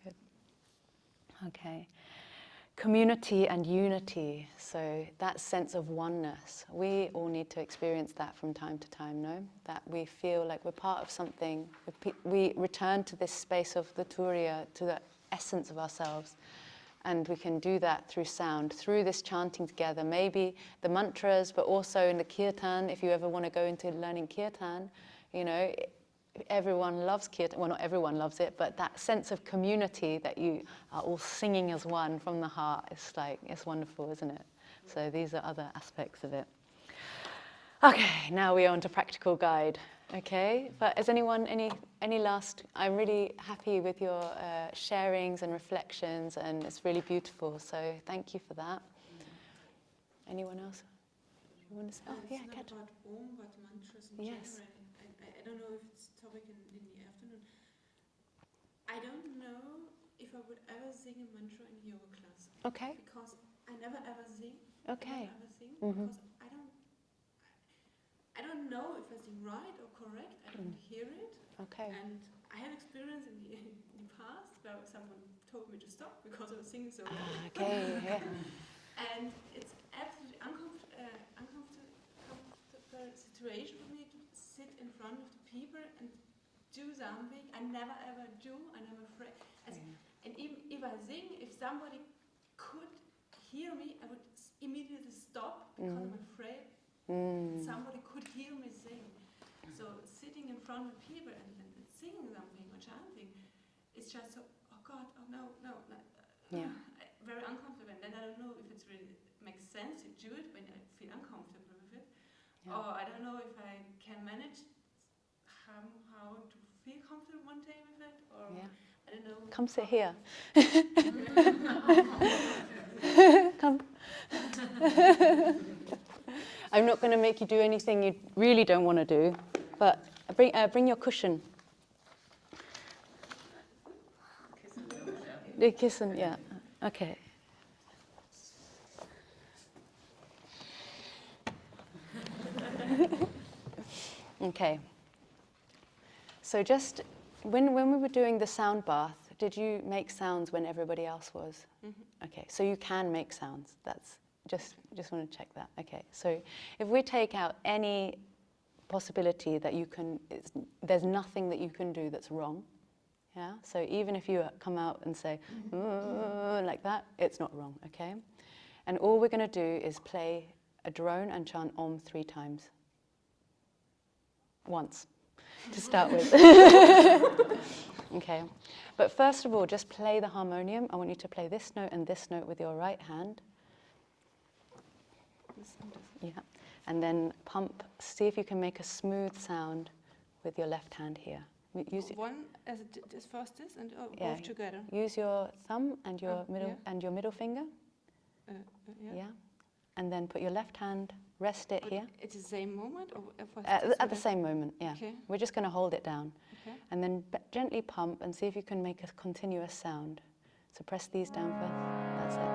good. Okay. Community and unity, so that sense of oneness. We all need to experience that from time to time, no? That we feel like we're part of something. We return to this space of the Turiya, to the essence of ourselves. And we can do that through sound, through this chanting together. Maybe the mantras, but also in the kirtan, if you ever want to go into learning kirtan, you know, everyone loves kirtan. Well, not everyone loves it, but that sense of community that you are all singing as one from the heart, it's like, it's wonderful, isn't it? So these are other aspects of it. Okay, now we're on to practical guide. Okay, but is anyone, any last, I'm really happy with your sharings and reflections, and it's really beautiful, so thank you for that. Anyone else? You want to say? Oh, yeah, it's not Kat. about Om, but mantras in Yes. general. I don't know if it's a topic in the afternoon. I don't know if I would ever sing a mantra in yoga class. Okay. Because I never ever sing. Okay. I never ever sing Mhm. because I don't know if I sing right or correct. I don't hear it. Okay. And I have experience in the past where someone told me to stop because I was singing so wrong. Okay, yeah. And it's absolutely uncomfortable situation for me to sit in front of the people and do something I never ever do. I never afraid. And even if I sing, if somebody could hear me, I would immediately stop because I'm afraid somebody could hear me sing. So sitting in front of people and singing something or chanting, it's just so, oh God, oh no. Yeah. Very uncomfortable. And then I don't know if it really makes sense to do it when I feel uncomfortable with it. Yeah. Or I don't know if I can manage how to feel comfortable one day with it. Or Yeah. I don't know. Come sit here. Come. I'm not going to make you do anything you really don't want to do, but bring your cushion. The cushion, yeah. Okay. Okay. So just when we were doing the sound bath, did you make sounds when everybody else was? Mm-hmm. Okay, so you can make sounds. That's just want to check that. Okay, so if we take out any possibility that you can, there's nothing that you can do that's wrong. Yeah. So even if you come out and say like that, it's not wrong. Okay. And all we're going to do is play a drone and chant Om 3 times. Once, to start with. Okay. But first of all, just play the harmonium. I want you to play this note and this note with your right hand. Yeah. And then pump, see if you can make a smooth sound with your left hand here. Use one as first this and yeah, both together. Use your thumb and your middle yeah. and your middle finger. Yeah. Yeah. And then put your left hand, rest it here. It's the same moment? Or at the same moment, yeah. Okay. We're just going to hold it down. Okay. And then gently pump and see if you can make a continuous sound. So press these down first. That's it.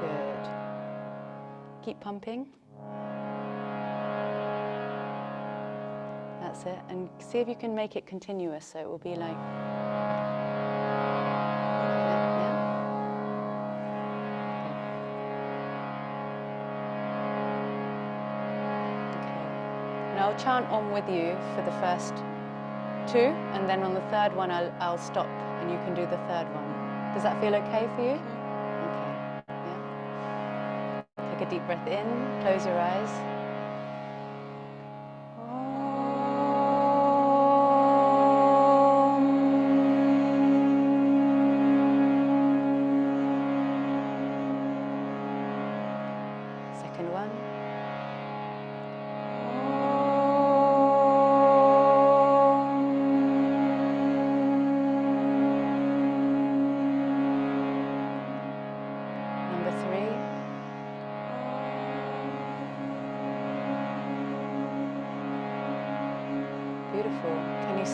Good. Keep pumping. That's it. And see if you can make it continuous, so it will be like... I'll chant Om with you for the first 2, and then on the third one I'll stop and you can do the third one. Does that feel okay for you? Okay. Yeah. Take a deep breath in, close your eyes. Om.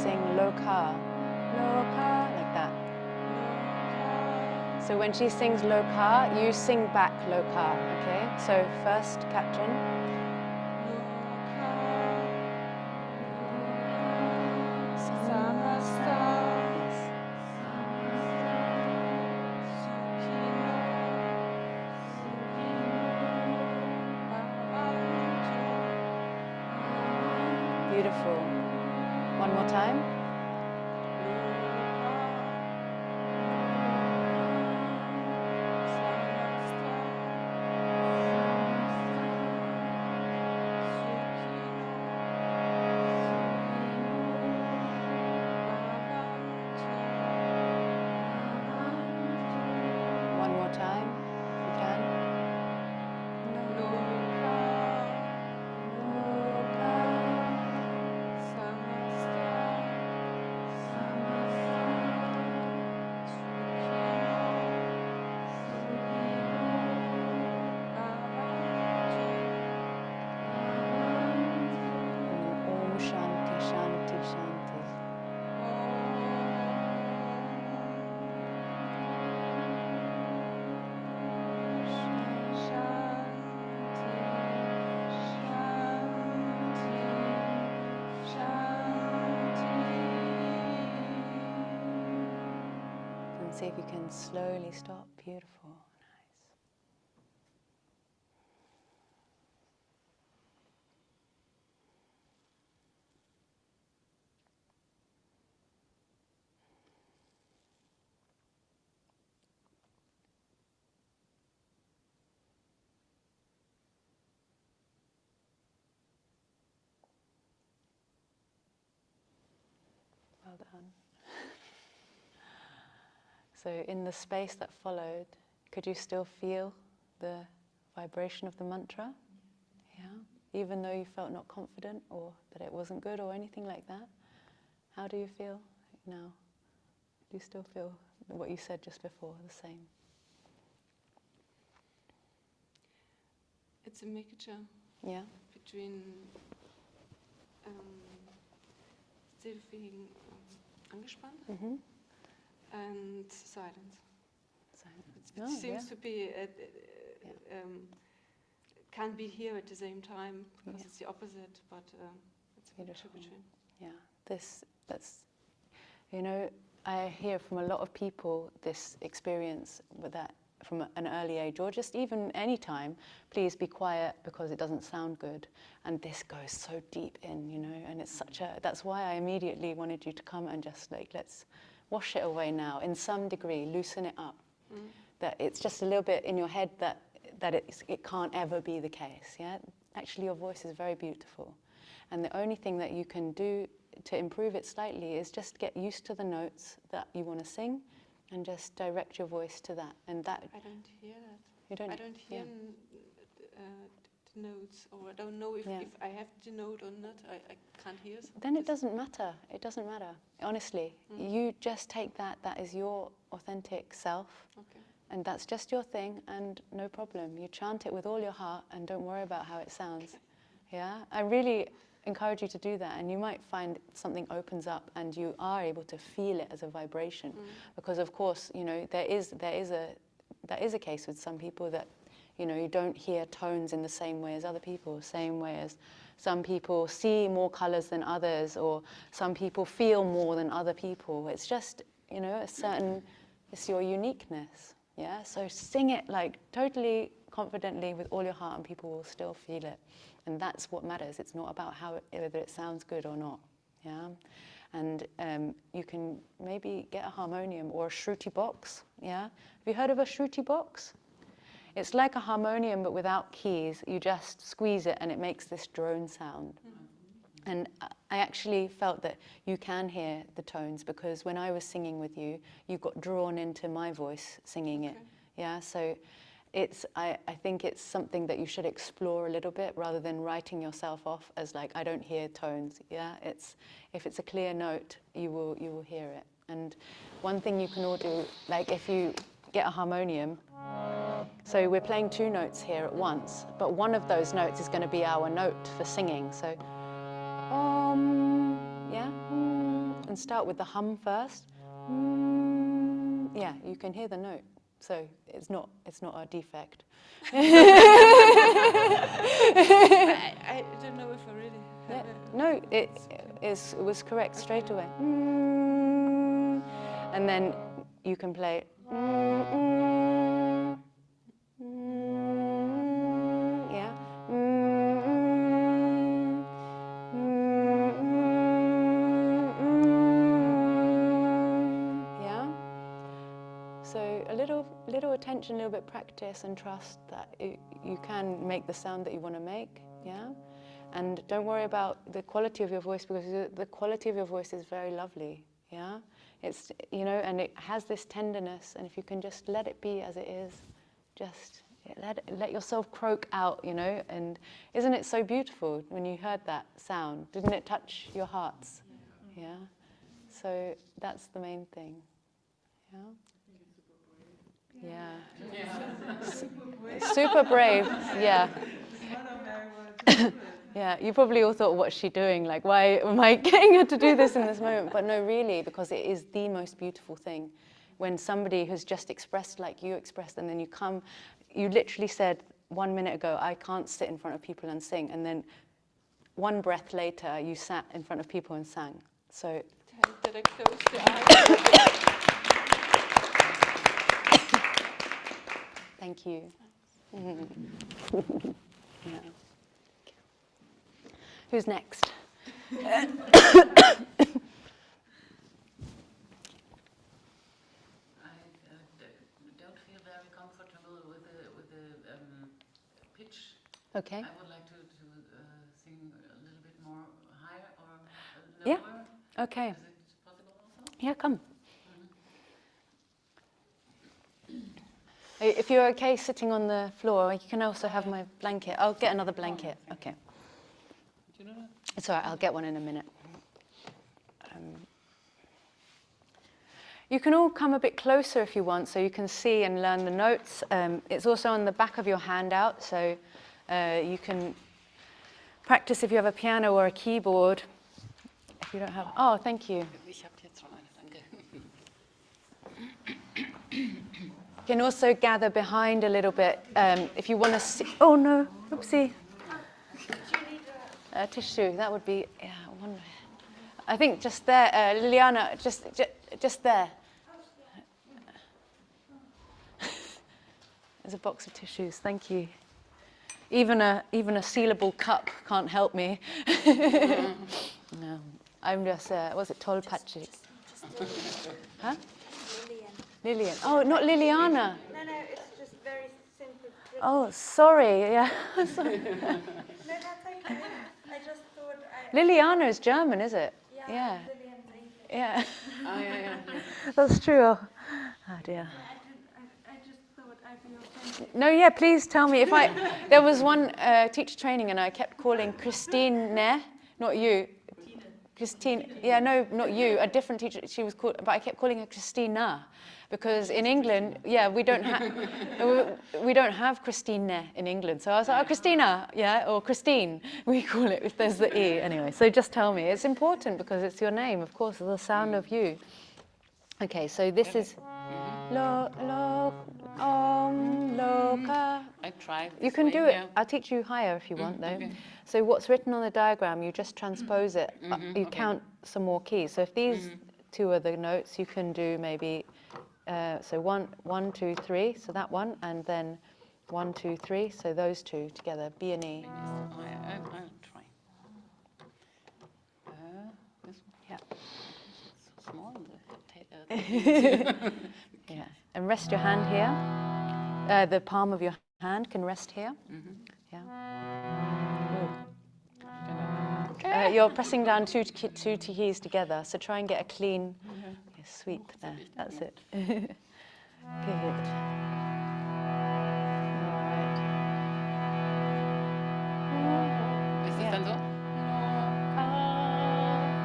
sing loka, loka, like that. So when she sings loka, you sing back loka, okay? So first, Katrin. Beautiful. One more time. One more time, if you can. Om Shanti, Shanti, Shanti. And see if you can slowly stop. Beautiful. Nice. Well done. So in the space that followed, could you still feel the vibration of the mantra? Yeah? Even though you felt not confident or that it wasn't good or anything like that? How do you feel now? Do you still feel what you said just before, the same? It's a mixture Yeah? between still feeling angespannt Mm-hmm. and silence. It Oh, seems yeah. to be can be here at the same time because Yeah. it's the opposite, but it's a mixture Beautiful. between. Yeah, that's, you know, I hear from a lot of people this experience with that from an early age, or just even any time, please be quiet because it doesn't sound good. And this goes so deep in, you know, and it's that's why I immediately wanted you to come and just like, let's wash it away now, in some degree, loosen it up. That it's just a little bit in your head that it can't ever be the case, yeah? Actually, your voice is very beautiful. And the only thing that you can do to improve it slightly is just get used to the notes that you want to sing and just direct your voice to that. And that... I don't hear that. You don't? I don't hear the notes, or I don't know if I have the note or not. I can't hear something. Then it doesn't matter. It doesn't matter. Honestly, you just take that. That is your authentic self. Okay. And that's just your thing, and no problem. You chant it with all your heart and don't worry about how it sounds. Okay. Yeah? I really encourage you to do that, and you might find something opens up and you are able to feel it as a vibration. Because of course, you know, that is a case with some people that, you know, you don't hear tones in the same way as other people, same way as some people see more colors than others, or some people feel more than other people. It's just, you know, it's your uniqueness. Yeah, so sing it like totally confidently with all your heart and people will still feel it. And that's what matters. It's not about whether it sounds good or not. Yeah, and you can maybe get a harmonium or a shruti box. Yeah, have you heard of a shruti box? It's like a harmonium but without keys. You just squeeze it and it makes this drone sound. And I actually felt that you can hear the tones because when I was singing with you, you got drawn into my voice singing it. Yeah, so I think it's something that you should explore a little bit rather than writing yourself off as like, I don't hear tones. Yeah, if it's a clear note, you will hear it. And one thing you can all do, like if you get a harmonium, so we're playing two notes here at once, but one of those notes is going to be our note for singing. So, yeah, and start with the hum first. Yeah, you can hear the note, so it's not a defect. I don't know if I really have No, it was correct straight away. And then you can play. Yeah. Yeah. So a little attention, a little bit practice, and trust that you can make the sound that you want to make. Yeah. And don't worry about the quality of your voice, because the quality of your voice is very lovely. Yeah. It's, you know, and it has this tenderness, and if you can just let it be as it is, just let yourself croak out, you know. And isn't it so beautiful when you heard that sound? Didn't it touch your hearts? Yeah. So that's the main thing. Yeah. Yeah. Super brave. Yeah. Yeah, you probably all thought, what's she doing? Like, why am I getting her to do this in this moment? But no, really, because it is the most beautiful thing. When somebody who's just expressed like you expressed, and then you literally said 1 minute ago, I can't sit in front of people and sing. And then one breath later, you sat in front of people and sang. So. Did I close the eyes? Thank you. Yeah. Who's next? I don't feel very comfortable with the pitch. Okay. I would like to sing a little bit more higher or lower. Yeah. Okay. Is it possible also? Yeah, come. If you're okay sitting on the floor, you can also have my blanket. I'll get another blanket. Okay. Do you know that? It's all right, I'll get one in a minute. You can all come a bit closer if you want, so you can see and learn the notes. It's also on the back of your handout, so you can practice if you have a piano or a keyboard. If you don't have... Oh, thank you. Ich habe jetzt schon eine, danke. You can also gather behind a little bit if you want to see. Oh no, oopsie. A tissue, that would be, yeah, one. I think just there, Liliana, just there. There's a box of tissues, thank you. Even a sealable cup can't help me. No, I'm just, what's it, Tolpachi? Huh? Lillian. Oh, not Liliana. No, it's just very simple. Oh, sorry. Yeah. Sorry. No, that's okay. I just thought Liliana is German, is it? Yeah. Lillian's English. Yeah. Oh, yeah. That's true. Oh dear. I just thought I'd be authentic. No, yeah. Please tell me if there was one teacher training, and I kept calling Christine, not you. Christine. Yeah, no, not you. A different teacher. She was called, but I kept calling her Christina. Because in England, yeah, we don't have Christine in England. So I was like, oh, Christina, yeah, or Christine, we call it if there's the E. Anyway, so just tell me. It's important because it's your name, of course, the sound of you. Okay, so this is lo, ka. I tried. You can do it. I'll teach you higher if you want, though. Okay. So what's written on the diagram, you just transpose it. You count some more keys. So if these two are the notes, you can do maybe... so 1, 2, 3, so that one, and then 1, 2, 3, so those two together, B and E. I'll try. This one? Yeah. It's so small. Yeah, and rest your hand here. The palm of your hand can rest here. Yeah. You're pressing down two keys together, so try and get a clean sweep there. That's it. Good. Is it then so?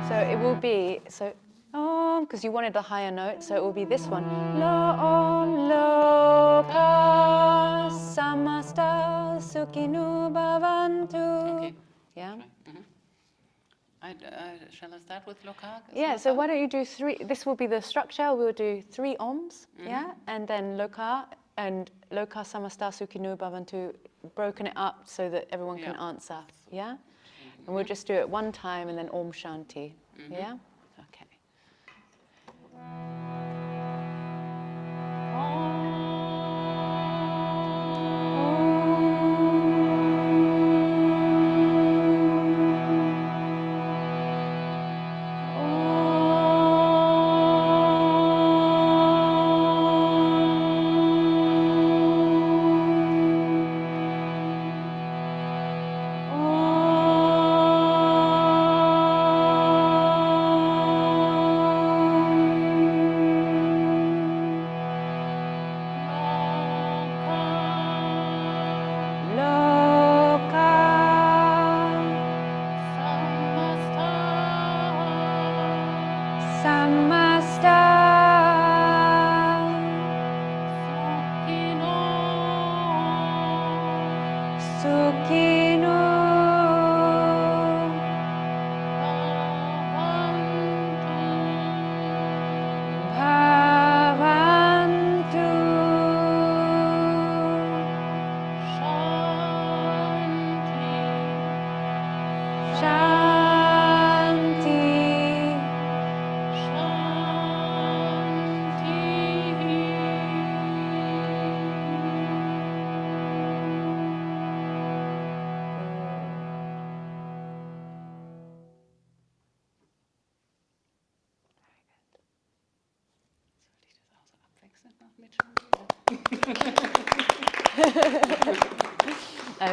So it will be, because you wanted a higher note, so it will be this one. Loka samasta sukhinu bhavantu. Okay. Yeah? Shall I start with lokal? Yeah, so why don't you do 3, this will be the structure, we'll do 3 oms, yeah, and then loka and loka samasta sukhino bhavantu, broken it up so that everyone can answer, yeah? And we'll just do it one time and then om shanti, yeah? Okay.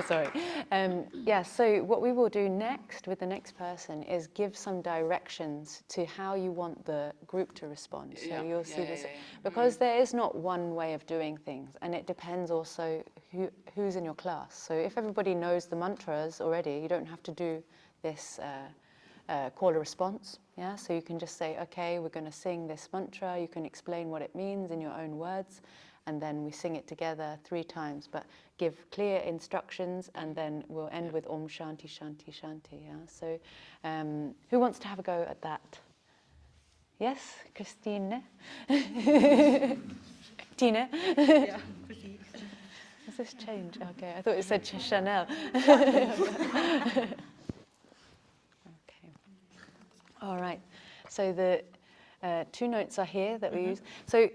Sorry. Yeah, so what we will do next with the next person is give some directions to how you want the group to respond. So you'll see this, because there is not one way of doing things, and it depends also who's in your class. So if everybody knows the mantras already, you don't have to do this call a response. Yeah, so you can just say, okay, we're going to sing this mantra. You can explain what it means in your own words, and then we sing it together 3 times. But give clear instructions, and then we'll end with Om Shanti Shanti Shanti. Yeah. So, who wants to have a go at that? Yes, Christine. Tina. Yeah, Has this changed? Okay, I thought it said Chanel. All right, so the 2 notes are here that we use. So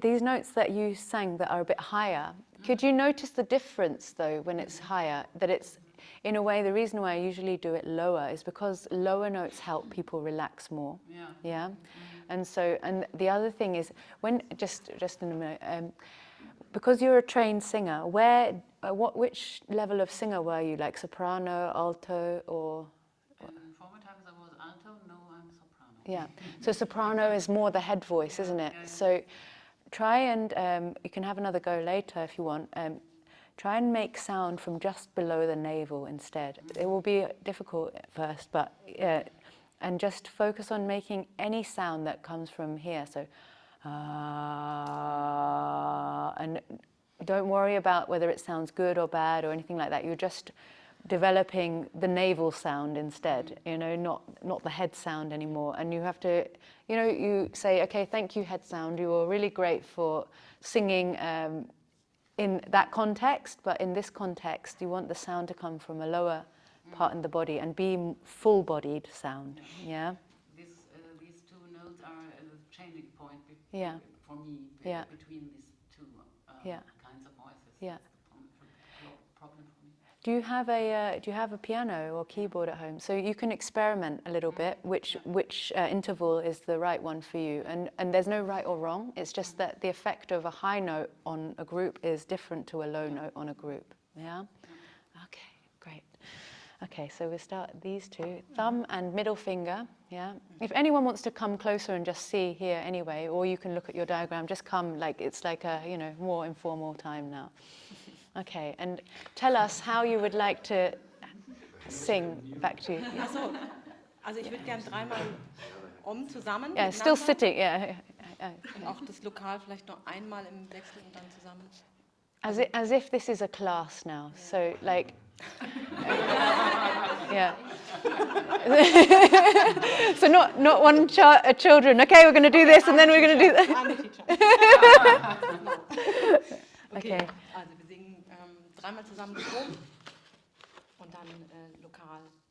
these notes that you sang that are a bit higher, could you notice the difference though when it's higher? That it's, in a way, the reason why I usually do it lower is because lower notes help people relax more. Yeah. And so, and the other thing is, when, just in a minute, because you're a trained singer, which level of singer were you? Like soprano, alto, or? Yeah, so soprano is more the head voice, isn't it? So try and, you can have another go later if you want, try and make sound from just below the navel instead. It will be difficult at first, but and just focus on making any sound that comes from here. So, and don't worry about whether it sounds good or bad or anything like that. You're just developing the navel sound instead, you know, not the head sound anymore. And you have to, you know, you say, okay, thank you, head sound. You were really great for singing in that context, but in this context, you want the sound to come from a lower part in the body and be full-bodied sound. Yeah. These 2 notes are a changing point for me between these 2 kinds of voices. Yeah. That's the problem for me. Do you have a piano or keyboard at home? So you can experiment a little bit which interval is the right one for you. And there's no right or wrong. It's just that the effect of a high note on a group is different to a low note on a group. Yeah? Okay, great. Okay, so we'll start these 2, thumb and middle finger. Yeah. If anyone wants to come closer and just see here anyway, or you can look at your diagram, just come, like it's like a, you know, more informal time now. Okay, and tell us how you would like to sing back to you. Achso, also ich würde gerne 3-mal Om zusammen. Yeah, still sitting, yeah. Und auch das Lokal vielleicht noch einmal im Wechsel und dann zusammen. As if this is a class now, so like, Yeah. So not one children. Okay, we're going to do this and then we're going to do that. I'm the teacher. No. Okay, Okay. also wir singen dreimal zusammen das Rom und dann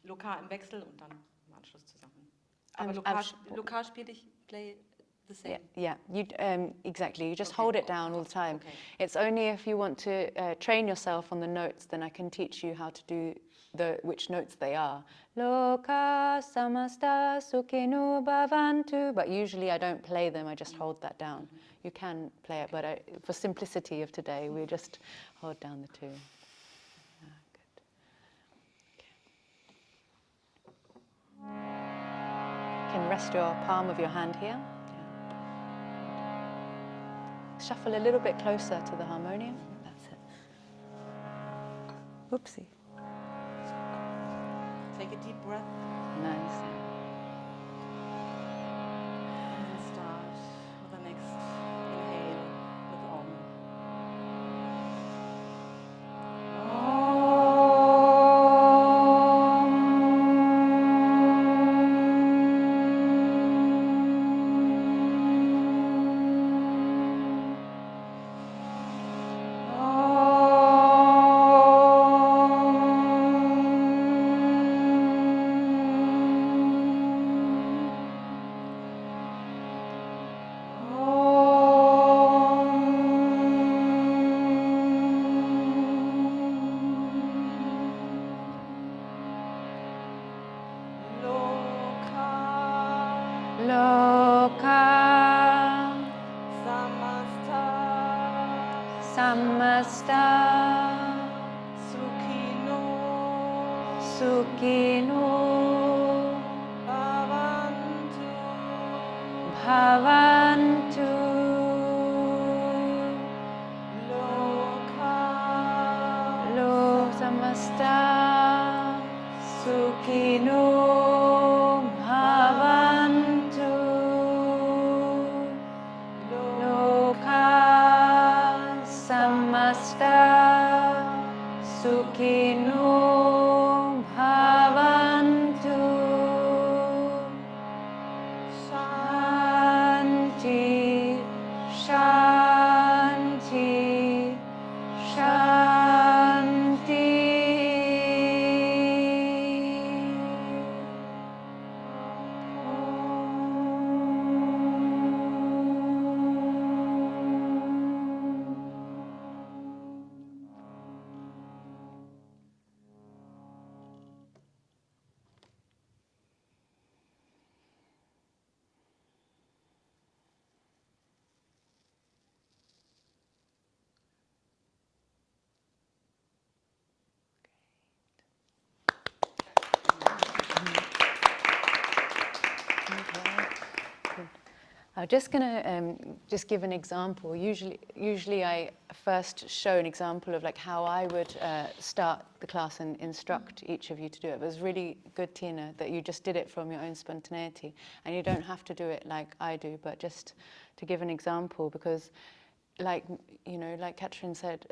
lokal im Wechsel und dann im Anschluss zusammen. Aber lokal spiele ich, play the same. Yeah. You exactly. You just hold it down all the time. Okay. It's only if you want to train yourself on the notes, then I can teach you how to do which notes they are. Loka samasta sukhino bhavantu. But usually I don't play them. I just hold that down. You can play it, but for simplicity of today, we just hold down the two. Good. You can rest your palm of your hand here. Shuffle a little bit closer to the harmonium. That's it. Oopsie. Take a deep breath Nice. and then start with the next inhale with Om. Loka samasta Sukhino sukhino bhavantu bhavantu. Lo samasta sukhino bhavantu. Loka samasta sukhino bhavantu. Shanti, shanti, shanti. I'm just going to just give an example. Usually I first show an example of like how I would start the class and instruct each of you to do it. But it was really good, Tina, that you just did it from your own spontaneity. And you don't have to do it like I do, but just to give an example, because like Katrin said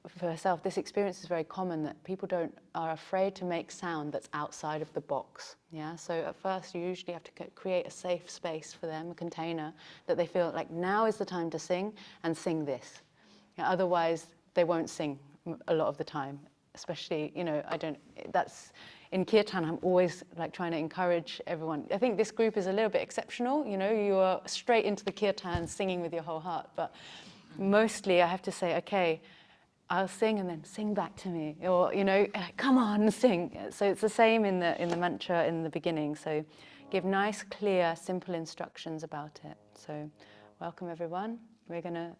for herself, this experience is very common, that people are afraid to make sound that's outside of the box. Yeah. So at first, you usually have to create a safe space for them, a container that they feel like now is the time to sing, and sing this. Yeah, otherwise, they won't sing a lot of the time. Especially, that's in kirtan. I'm always like trying to encourage everyone. I think this group is a little bit exceptional. You are straight into the kirtan, singing with your whole heart. But mostly, I have to say, okay, I'll sing and then sing back to me, or come on, sing. So it's the same in the mantra in the beginning. So give nice, clear, simple instructions about it. So welcome everyone. We're going to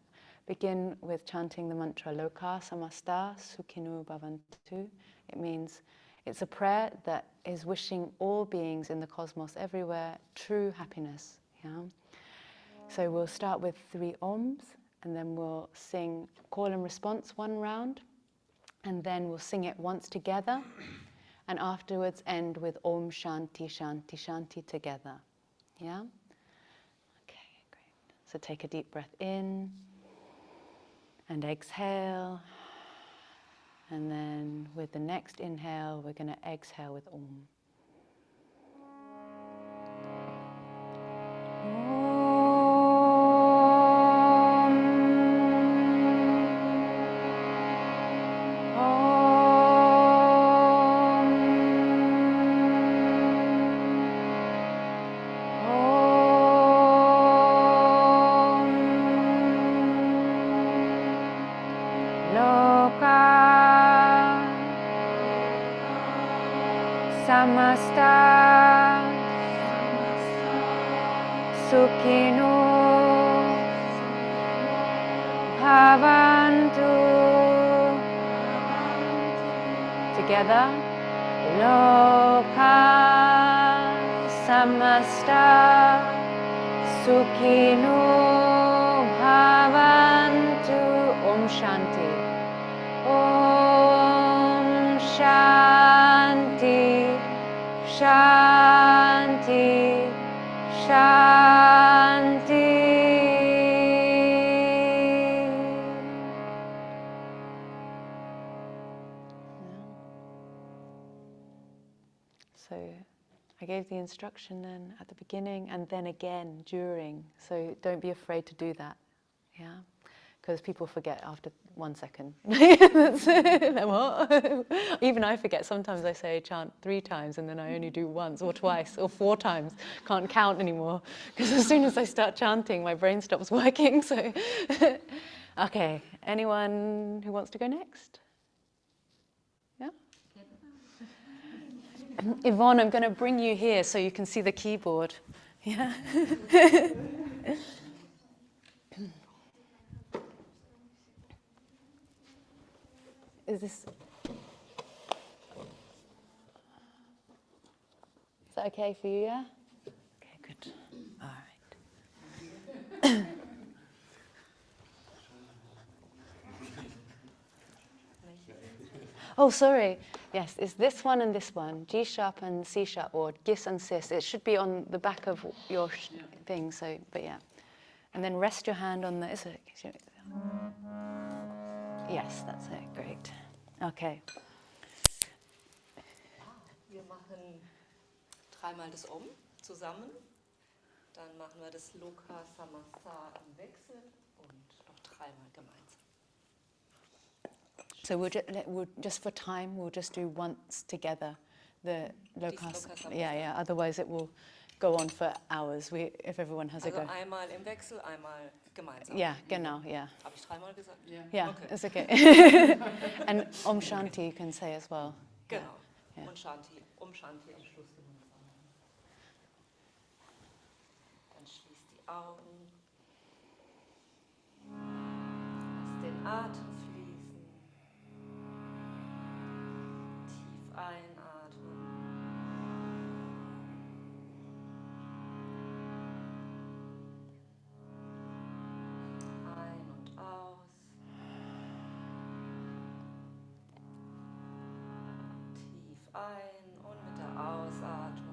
begin with chanting the mantra Loka samasta sukhino bhavantu. It means it's a prayer that is wishing all beings in the cosmos everywhere true happiness. Yeah. So we'll start with 3 Oms. And then we'll sing call and response 1 round, and then we'll sing it once together, and afterwards end with Om Shanti Shanti Shanti together. Yeah? Okay, great. So take a deep breath in, and exhale, And then with the next inhale, we're going to exhale with Om. Samasta Sukhino Bhavantu. Together. Loka Samasta Sukhino Bhavantu. Om Shanti. Om Shanti. Shanti, Shanti. So I gave the instruction then at the beginning and then again during. So don't be afraid to do that. Yeah. Because people forget after 1 second. What? Even I forget. Sometimes I say chant 3 times and then I only do once or twice or 4 times. Can't count anymore. Because as soon as I start chanting, my brain stops working. So, okay. Anyone who wants to go next? Yeah? Yvonne, I'm going to bring you here so you can see the keyboard. Yeah? Is that okay for you, yeah? Okay, good. All right. Oh, sorry. Yes, it's this one and this one. G sharp and C sharp, or gis and cis. It should be on the back of your thing, so, but yeah. And then rest your hand on the, is it? Yes, that's it. Great. Okay. Wir machen dreimal das Om zusammen. Dann machen wir das Loka Samasta im Wechsel und noch dreimal gemeinsam. So we'll just for time, we'll just do once together. The Loka. Yeah. Otherwise, it will go on for hours. If everyone has also a go. Einmal im Wechsel, einmal gemeinsam. Yeah, genau. Yeah. Habe ich dreimal gesagt? Yeah, okay. It's okay. And Om Shanti you can say as well. Genau. Yeah. Und Shanti, Om Shanti am Schluss gemeinsam. Dann schließ die Augen. Lass den Atem fließen. Tief einatmen. Ein und aus. Tief ein und mit der Ausatmung.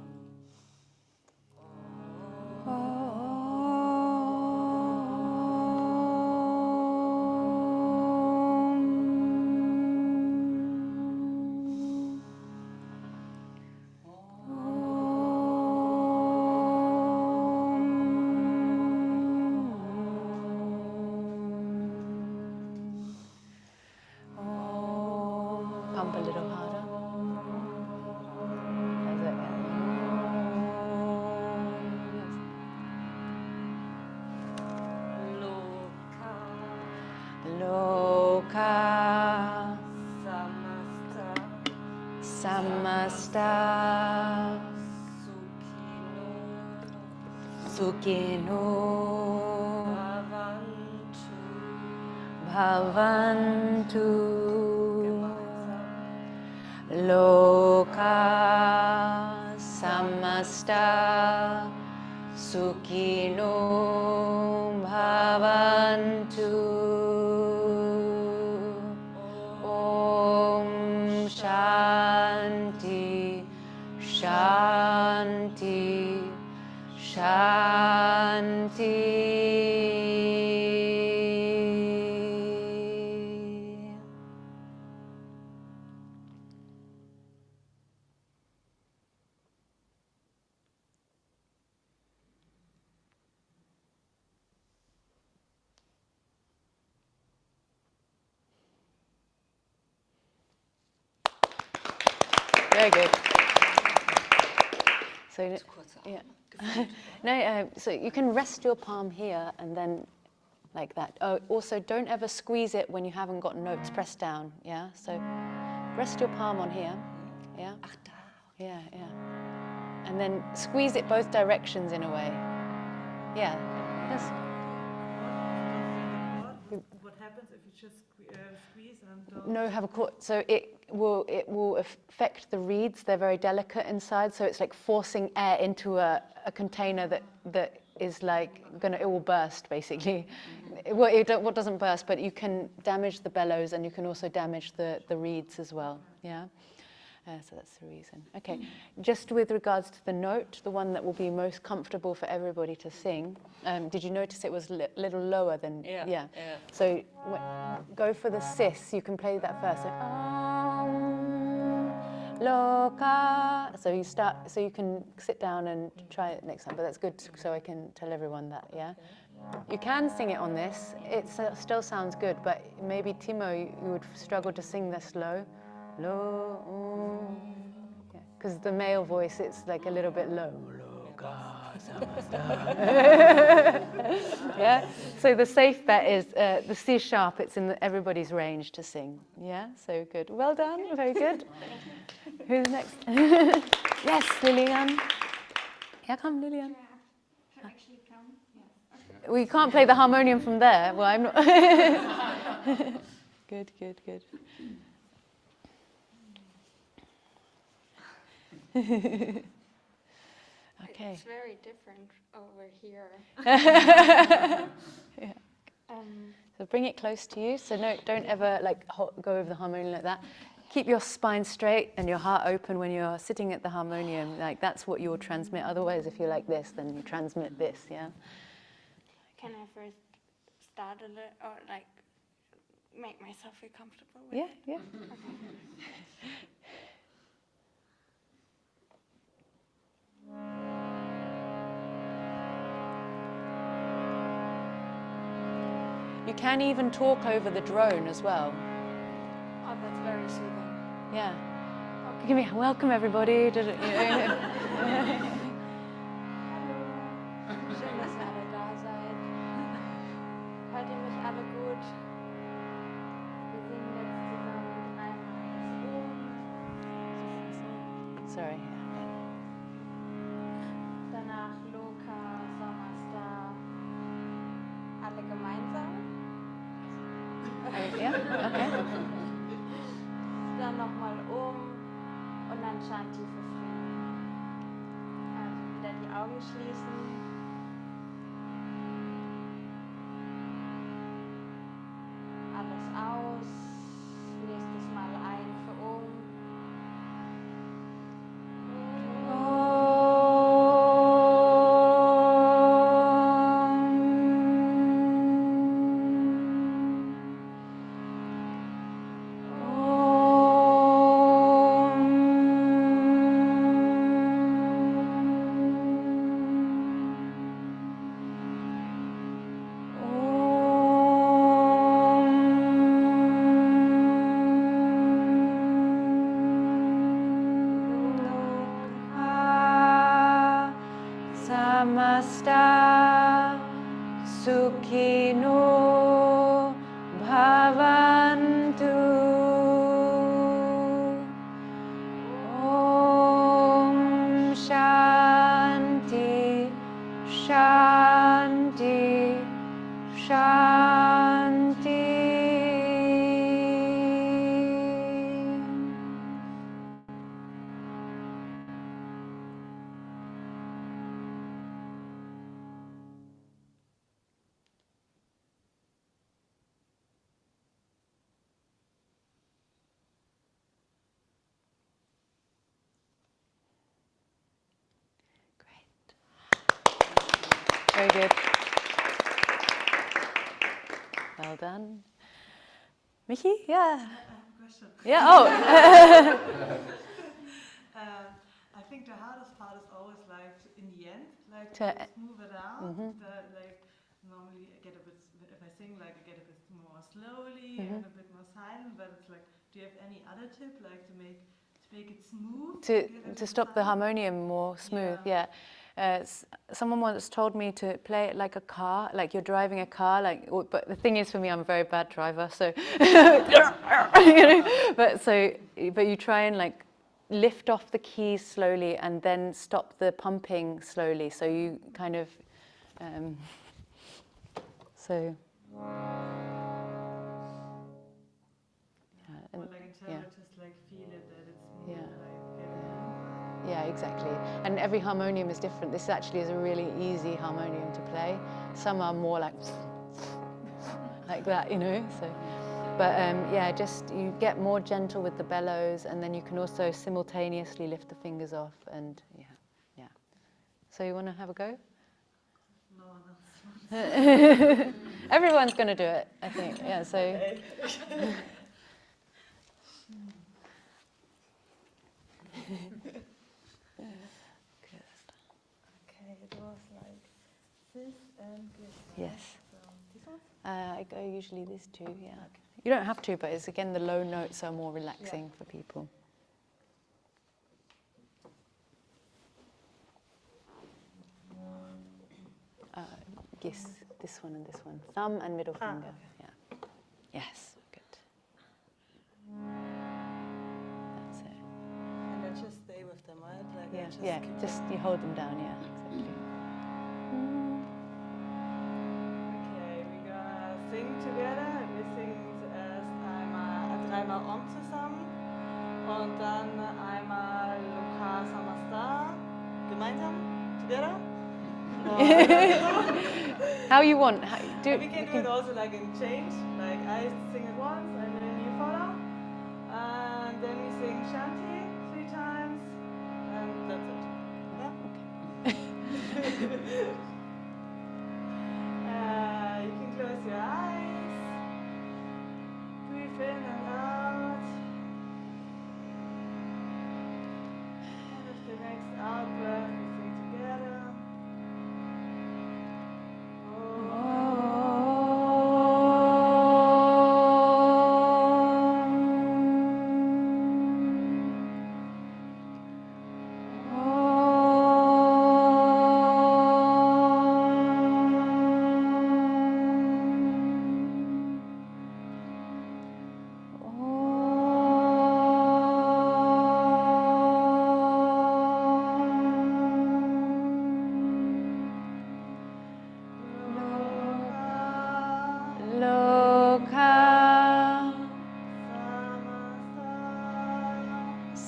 Pump a little harder. How's that? Loka Loka Samasta Samasta Sukhino Sukhino Bhavantu. Bhavantu Loka Samasta Sukhino Bhavantu. Om Shanti Shanti Shanti. Very good. So, yeah. No, so you can rest your palm here and then like that. Oh, also don't ever squeeze it when you haven't got notes. Press down, yeah? So rest your palm on here, yeah? Yeah, yeah. And then squeeze it both directions in a way. Yeah. Yes. What happens if you just squeeze and don't? No, have a chord. So it will affect the reeds. They're very delicate inside, so it's like forcing air into a container that is like it will burst basically. What doesn't burst, but you can damage the bellows and you can also damage the reeds as well. Yeah. So that's the reason. Okay, just with regards to the note, the one that will be most comfortable for everybody to sing. Did you notice it was a little lower than? Yeah. So go for the sis. You can play that first. So, loka. So you start. So you can sit down and try it next time. But that's good. So I can tell everyone that. Yeah. You can sing it on this. It still sounds good. But maybe Timo, you would struggle to sing this low. Low, because the male voice, it's like a little bit low. Yeah. So the safe bet is the C sharp. It's in everybody's range to sing. Yeah. So good. Well done. Very good. Who's next? Yes, Lilian. Yeah, come, Lilian. Should I actually come? Yes. We can't play the harmonium from there. Well, I'm not. Good, good, good. Okay. It's very different over here. Yeah. So bring it close to you. So no, don't ever like go over the harmonium like that. Keep your spine straight and your heart open when you're sitting at the harmonium. Like that's what you'll transmit. Otherwise, if you're like this, then you transmit this. Yeah. Can I first start a little, or like make myself feel comfortable with Yeah, it? yeah. You can even talk over the drone as well. Oh, that's very soothing. Yeah. Okay. Give me welcome everybody. Hallo. Schön, dass ihr alle da seid. Hört ihr mich alle gut? Wir singen jetzt zusammen dreimal das Sorry. Danach Loka, Sommerstar. Alle gemeinsam. Yeah. Okay. Dann nochmal und dann Shanti für Frieden. Also wieder die Augen schließen. Alles aus. Nächstes Mal ein für Samasta Sukhino Bhavantu. Om Shanti, Shanti, Shanti. Very good. Well done. Michi? Yeah. I have a question. Yeah, oh. I think the hardest part is always like in the end, like To move it out. Like normally I get a bit, if I sing like I get a bit more slowly and a bit more silent, but it's like, do you have any other tip like to make it smooth. To stop the harmonium more smooth, yeah. Someone once told me to play it like a car, like you're driving a car. But the thing is, for me, I'm a very bad driver, so. But you try and like lift off the keys slowly and then stop the pumping slowly. So you kind of, so. Or like in cello, just like feel it that it's smooth, like get it in. Yeah, exactly. And every harmonium is different. This actually is a really easy harmonium to play. Some are more like that, you know. So, but yeah, just you get more gentle with the bellows, and then you can also simultaneously lift the fingers off, and yeah. So you want to have a go? No one else. Everyone's going to do it, I think. Yeah. So. Okay. Okay, it was like this and this. Yes. So this one? I go usually this too, yeah. Okay. You don't have to, but it's again the low notes are more relaxing for people. Yes, this one and this one. Thumb and middle finger. Okay. Yeah. Yes, good. That's it. And then just stay with them, right? Like Yeah, just you hold them down, yeah, exactly. Okay, we're gonna sing together. Wir singen zuerst dreimal Om zusammen und dann einmal Lokal Samastar gemeinsam, together. How you want. We can do it also like in change, like I sing it once and then you follow. And then we sing Shanti 3 times and that's it. Yeah? You can close your eyes, breathe in and out, and with the next out breath we sing together.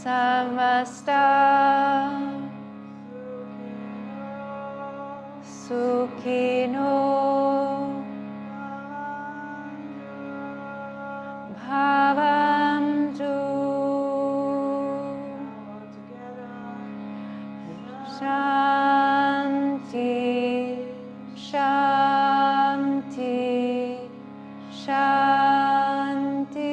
Samasta Sukhino Bhavantu Shanti Shanti Shanti.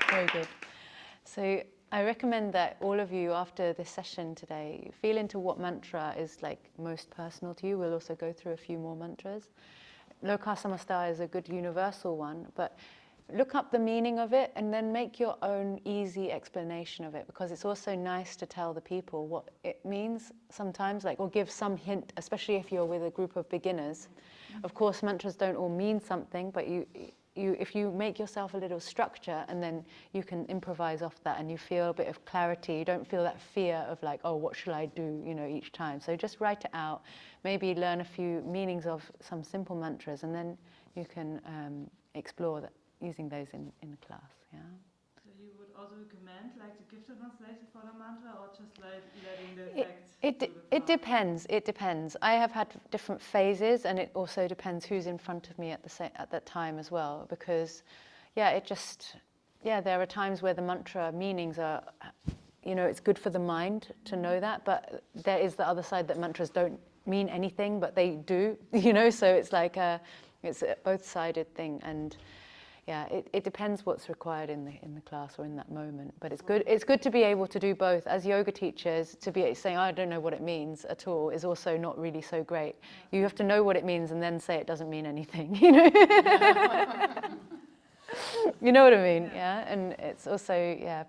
Very good. So I recommend that all of you, after this session today, feel into what mantra is like most personal to you. We'll also go through a few more mantras. Loka Samasta is a good universal one, but look up the meaning of it and then make your own easy explanation of it, because it's also nice to tell the people what it means sometimes, like, or give some hint, especially if you're with a group of beginners. Of course, mantras don't all mean something, but if you make yourself a little structure and then you can improvise off that and you feel a bit of clarity, you don't feel that fear of like, oh, what should I do, each time. So just write it out, maybe learn a few meanings of some simple mantras, and then you can explore that, using those in the class, yeah. So you would also recommend like to give the translation for the mantra, or just like letting the text? It depends. I have had different phases, and it also depends who's in front of me at that time as well. Because, there are times where the mantra meanings are, it's good for the mind to know that, but there is the other side that mantras don't mean anything, but they do, you know, so it's like it's a both-sided thing, and yeah, it depends what's required in the class or in that moment. But it's good to be able to do both. As yoga teachers, to be saying, I don't know what it means at all is also not really so great. You have to know what it means and then say it doesn't mean anything, you know? You know what I mean, yeah? And it's also, yeah,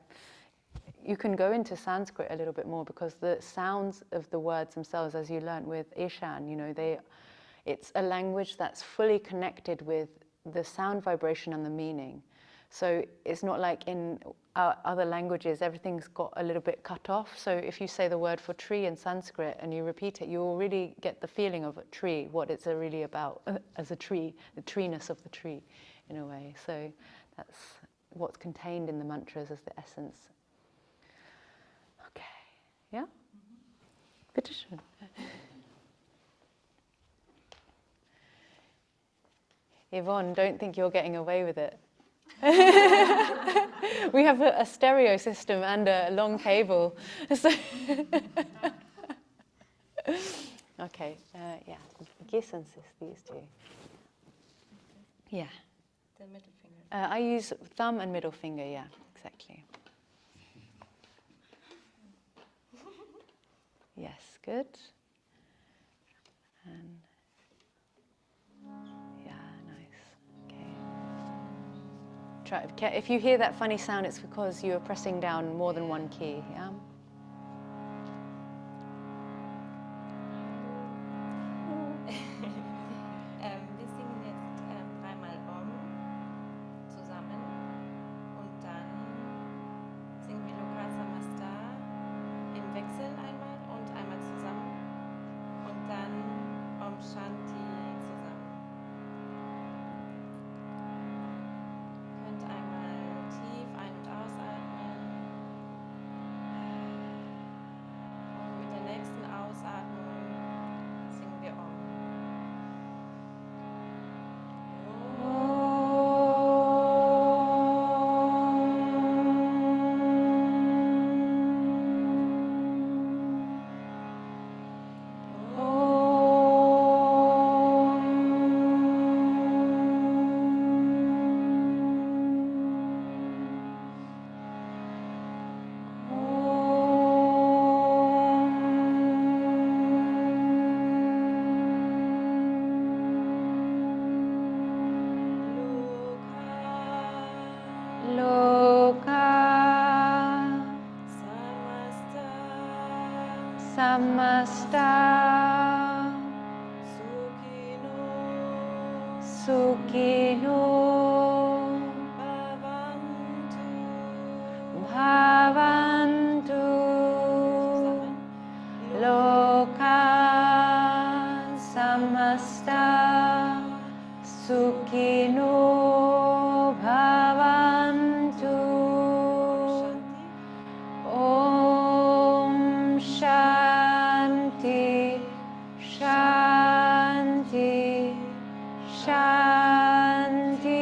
you can go into Sanskrit a little bit more because the sounds of the words themselves, as you learnt with Ishan, you know, it's a language that's fully connected with the sound vibration and the meaning. So it's not like in other languages, everything's got a little bit cut off. So if you say the word for tree in Sanskrit and you repeat it, you'll really get the feeling of a tree, what it's really about as a tree, the treeness of the tree in a way. So that's what's contained in the mantras as the essence. Okay, yeah? Bitte schön. Yvonne, don't think you're getting away with it. We have a stereo system and a long cable. So okay, yeah, Gis and Sis, these two. Yeah. The middle finger. I use thumb and middle finger, yeah, exactly. Yes, good. And yeah, nice. Okay. If you hear that funny sound, it's because you are pressing down more than one key. Yeah. Wir singen jetzt dreimal Om zusammen und dann singen wir Lokal Samasta im Wechsel einmal und einmal zusammen und dann Om Shanti zusammen. Ihr könnt einmal tief ein- und ausatmen und mit der nächsten Ausatmung singen wir Om. Samasta Sukhino Bhavantu Loka Samasta Sukhino Bhavantu Om Shanti Shanti Shanti.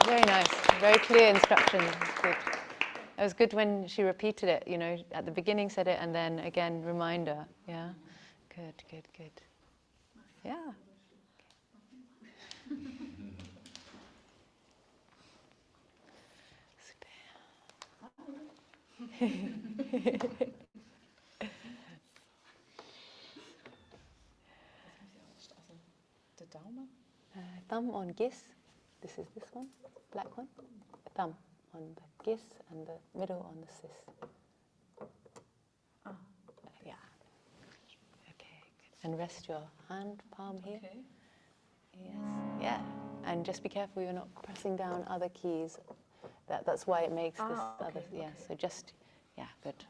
Very nice, very clear instructions. Good. It was good when she repeated it, you know, at the beginning said it and then again, reminder. Yeah, good, good, good. Yeah. The Daumen? Thumb on Gis. This is this one, black one. Thumb on the Gis and the middle on the Sis. Yeah. Okay, good. And rest your hand palm here. Okay. Yes. Yeah. And just be careful you're not pressing down other keys. That's why it makes this other. Yeah. Okay. So just, yeah, good.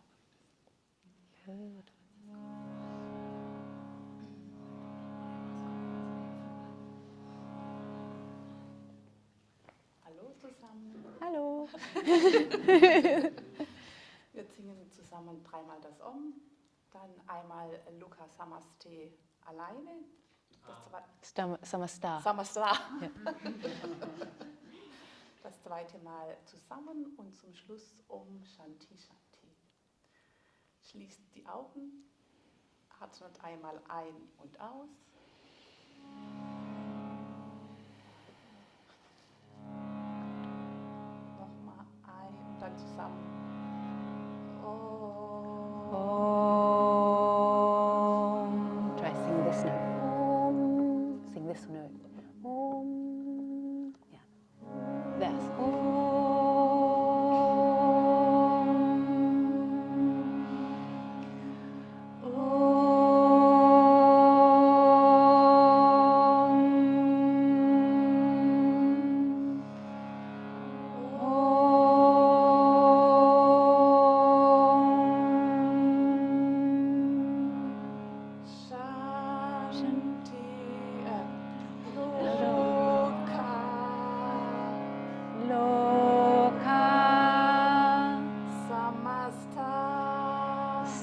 Good. Hallo Wir singen zusammen dreimal das Om, dann einmal Loka Samaste alleine. Samasta. Samasta. Ja. Das zweite Mal zusammen und zum Schluss Om Shanti Shanti. Schließt die Augen, atmet einmal ein und aus. Nochmal ein und dann zusammen. Om. Try sing this note. Om. Sing this note. Om. Yeah. That's Om.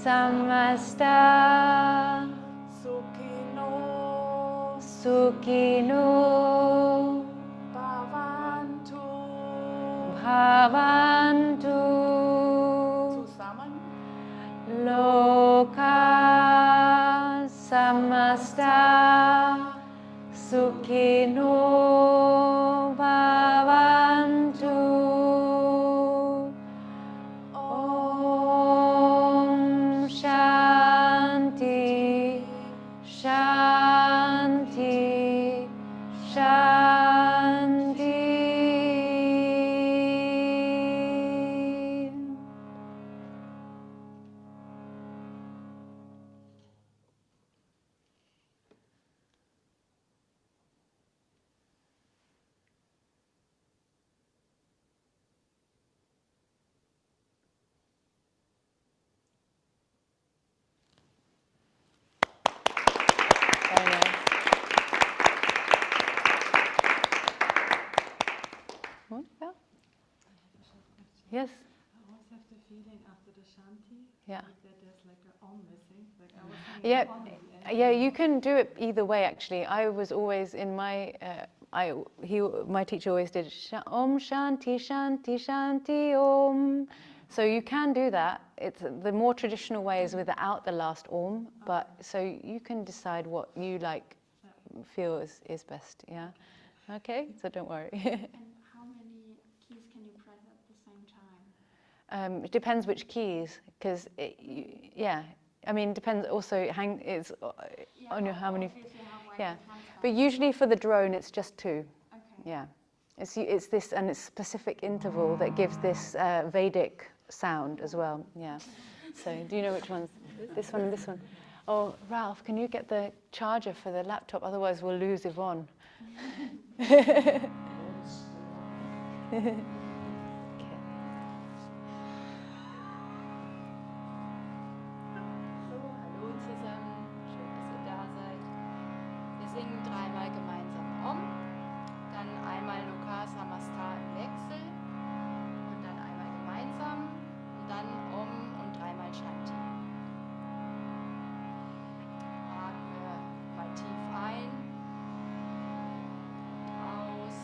Samasta Sukhino Bhavantu Zusammen. Loka Samasta Sukhino Bhavantu Om Shanti Shanti Shanti. Very nice. Yeah. Yes. I always have the feeling after the shanti Yeah. that there's like an om missing. Like I was singing Yeah, om at the end. yeah. You can do it either way. Actually, I was always in my. My teacher always did Om Shanti Shanti Shanti Om. So you can do that. It's the more traditional way is without the last Om. But so you can decide what you like, feel is best. Yeah. Okay. So don't worry. And how many keys can you press at the same time? It depends which keys, because yeah. I mean, depends also. It's on your how many. Yeah, but usually for the drone, it's just 2. Okay. Yeah, it's this and it's specific interval that gives this Vedic sound as well. Yeah. So do you know which ones? This one and this one. Oh, Ralph, can you get the charger for the laptop? Otherwise, we'll lose Yvonne. Okay. Hallo zusammen, schön, dass ihr da seid. Wir singen dreimal gemeinsam Om, dann einmal Loka Samasta im Wechsel und dann einmal gemeinsam und dann Om und dreimal Shanti. Atme mal tief ein, aus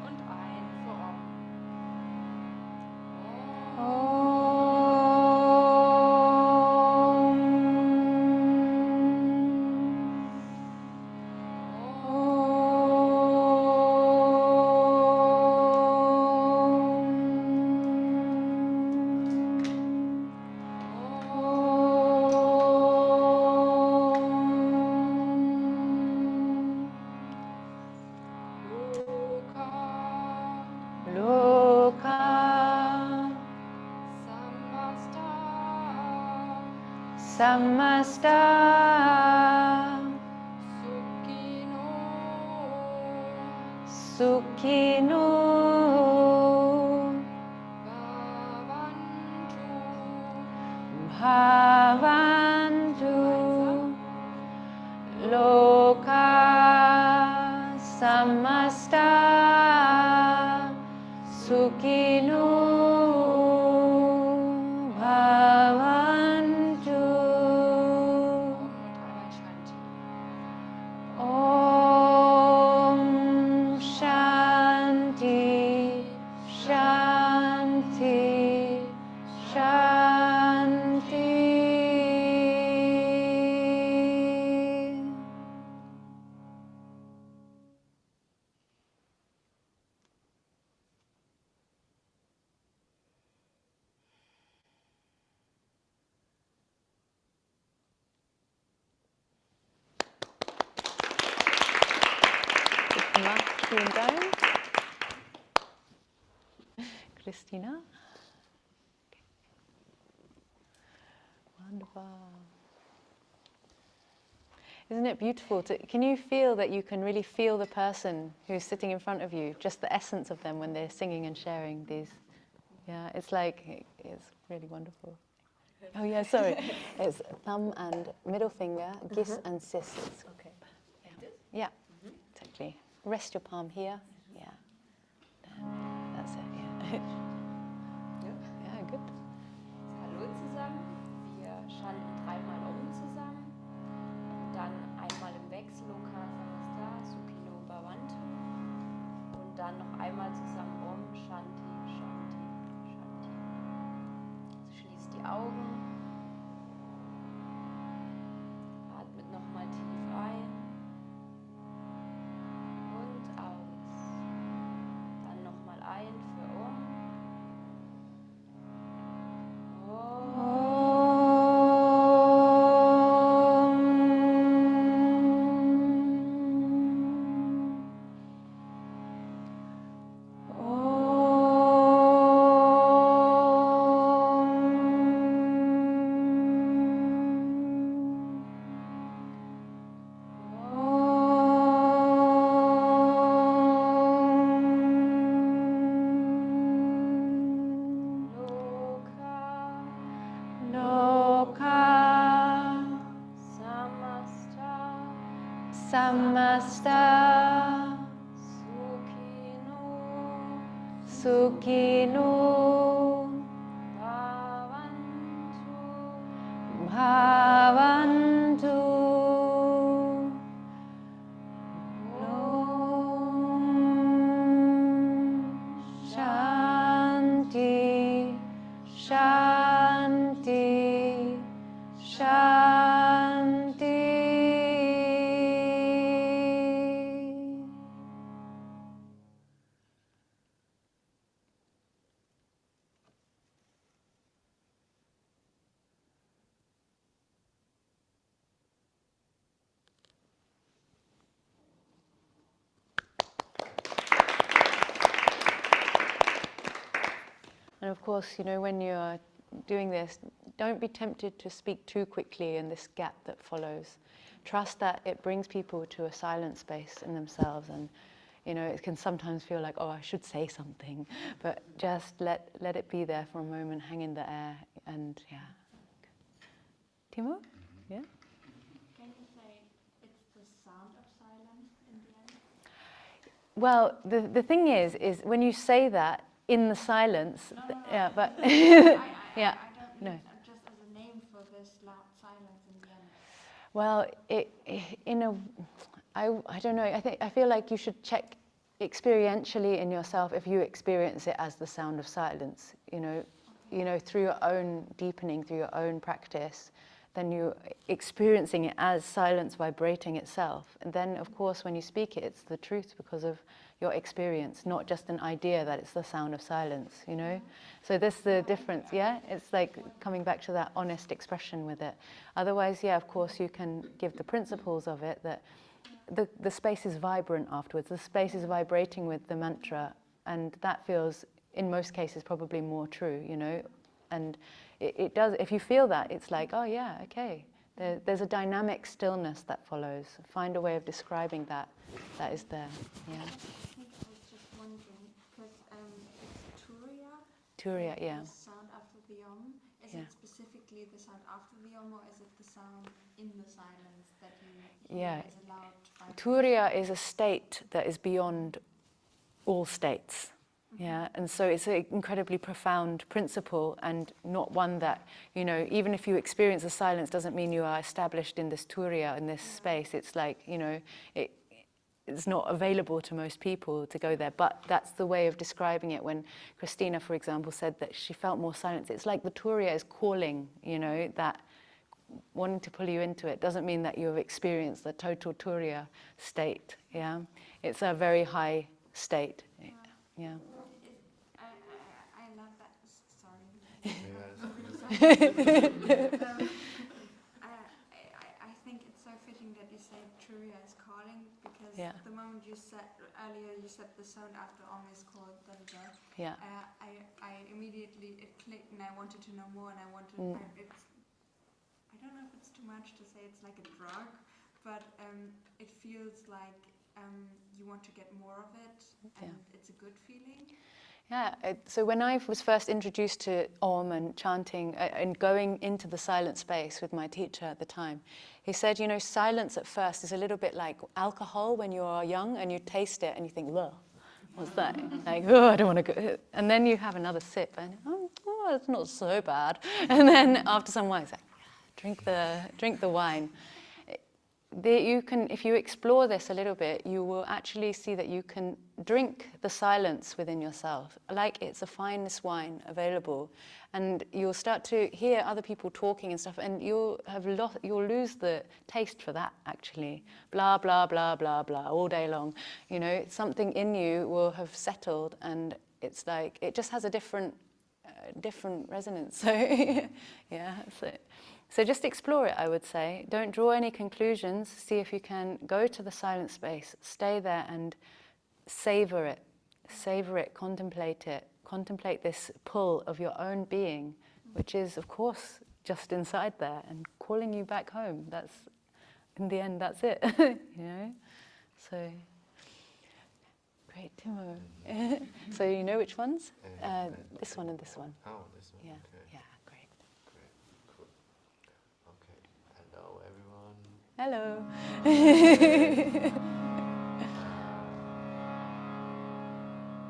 und ein für Om. Loka Samasta Sukhino Bhavantu Loka Samasta Sukhino bhavantu. Om Shanti, Shanti, Shanti. Vielen Dank. Christina. Okay. Wonderful. Isn't it beautiful? Can you feel that you can really feel the person who's sitting in front of you, just the essence of them when they're singing and sharing these? Yeah, it's like, it's really wonderful. Oh yeah, sorry. It's thumb and middle finger, gis and sis. Okay. Yeah, exactly. Rest your palm here. Yeah. That's it, yeah. Yeah, good. Hallo zusammen. Wir chanten 3-mal Om zusammen. Und dann einmal im Wechsel Loka Samasta, Sukhino Bhavantu. Und dann noch einmal zusammen Om, Shanti, Shanti, Shanti. Also schließt die Augen. Atmet nochmal tief ein. Und aus. Dann nochmal ein für Om. Samasta Sukhino Bhavantu. Shanti, Shanti, Shanti. And of course, you know, when you're doing this, don't be tempted to speak too quickly in this gap that follows. Trust that it brings people to a silent space in themselves, and you know, it can sometimes feel like, oh, I should say something, but just let it be there for a moment, hang in the air, and yeah. Timo? Yeah? Can you say it's the sound of silence in the end? Well, the thing is when you say that in the silence, No. yeah, but I yeah, don't no. mean just as a name for this loud silence in the end. Well, I don't know. I feel like you should check experientially in yourself if you experience it as the sound of silence. You know, through your own deepening, through your own practice, then you're experiencing it as silence vibrating itself. And then, of course, when you speak it, it's the truth because of your experience, not just an idea that it's the sound of silence, you know? So this is the difference, yeah? It's like coming back to that honest expression with it. Otherwise, yeah, of course, you can give the principles of it, that the space is vibrant afterwards. The space is vibrating with the mantra, and that feels, in most cases, probably more true, you know? And it does, if you feel that, it's like, oh yeah, okay. There's a dynamic stillness that follows. Find a way of describing that is there, yeah. I think I was just wondering, because it's Turiya. Turiya, yeah. The sound after the Om. Is it specifically the sound after the Om, or is it the sound in the silence that you hear is a loud vibration? Turiya is a state that is beyond all states. Yeah, and so it's an incredibly profound principle, and not one that, you know, even if you experience the silence doesn't mean you are established in this turiya, in this space. It's like, you know, it's not available to most people to go there, but that's the way of describing it. When Christina, for example, said that she felt more silence, it's like the turiya is calling, you know, that wanting to pull you into it. Doesn't mean that you have experienced the total turiya state, yeah? It's a very high state, yeah. I love that. Sorry. I think it's so fitting that you say Turiya is calling, because the moment you said earlier, you said the sound after Om is called da da da. Yeah. I immediately, it clicked, and I wanted to know more, and I wanted. I don't know if it's too much to say it's like a drug, but it feels like you want to get more of it, and it's a good feeling. Yeah, so when I was first introduced to Om and chanting and going into the silent space with my teacher at the time, he said, you know, silence at first is a little bit like alcohol when you are young and you taste it and you think, ugh, what's that? Like, oh, I don't want to go. And then you have another sip and, oh, it's not so bad. And then after some wine, it's like, drink the wine. You can, if you explore this a little bit, you will actually see that you can drink the silence within yourself, like it's a finest wine available, and you'll start to hear other people talking and stuff, and you'll lose the taste for that. Actually, blah blah blah blah blah all day long. You know, something in you will have settled, and it's like it just has a different resonance. So yeah, so just explore it, I would say. Don't draw any conclusions. See if you can go to the silent space, stay there and savor it, contemplate it. Contemplate this pull of your own being, which is, of course, just inside there and calling you back home. That's, in the end, that's it, you know? So, great, Timo. So you know which ones? This one and this one. Oh, this one, yeah. okay. Yeah, great. Great, cool. Okay, hello everyone. Hello.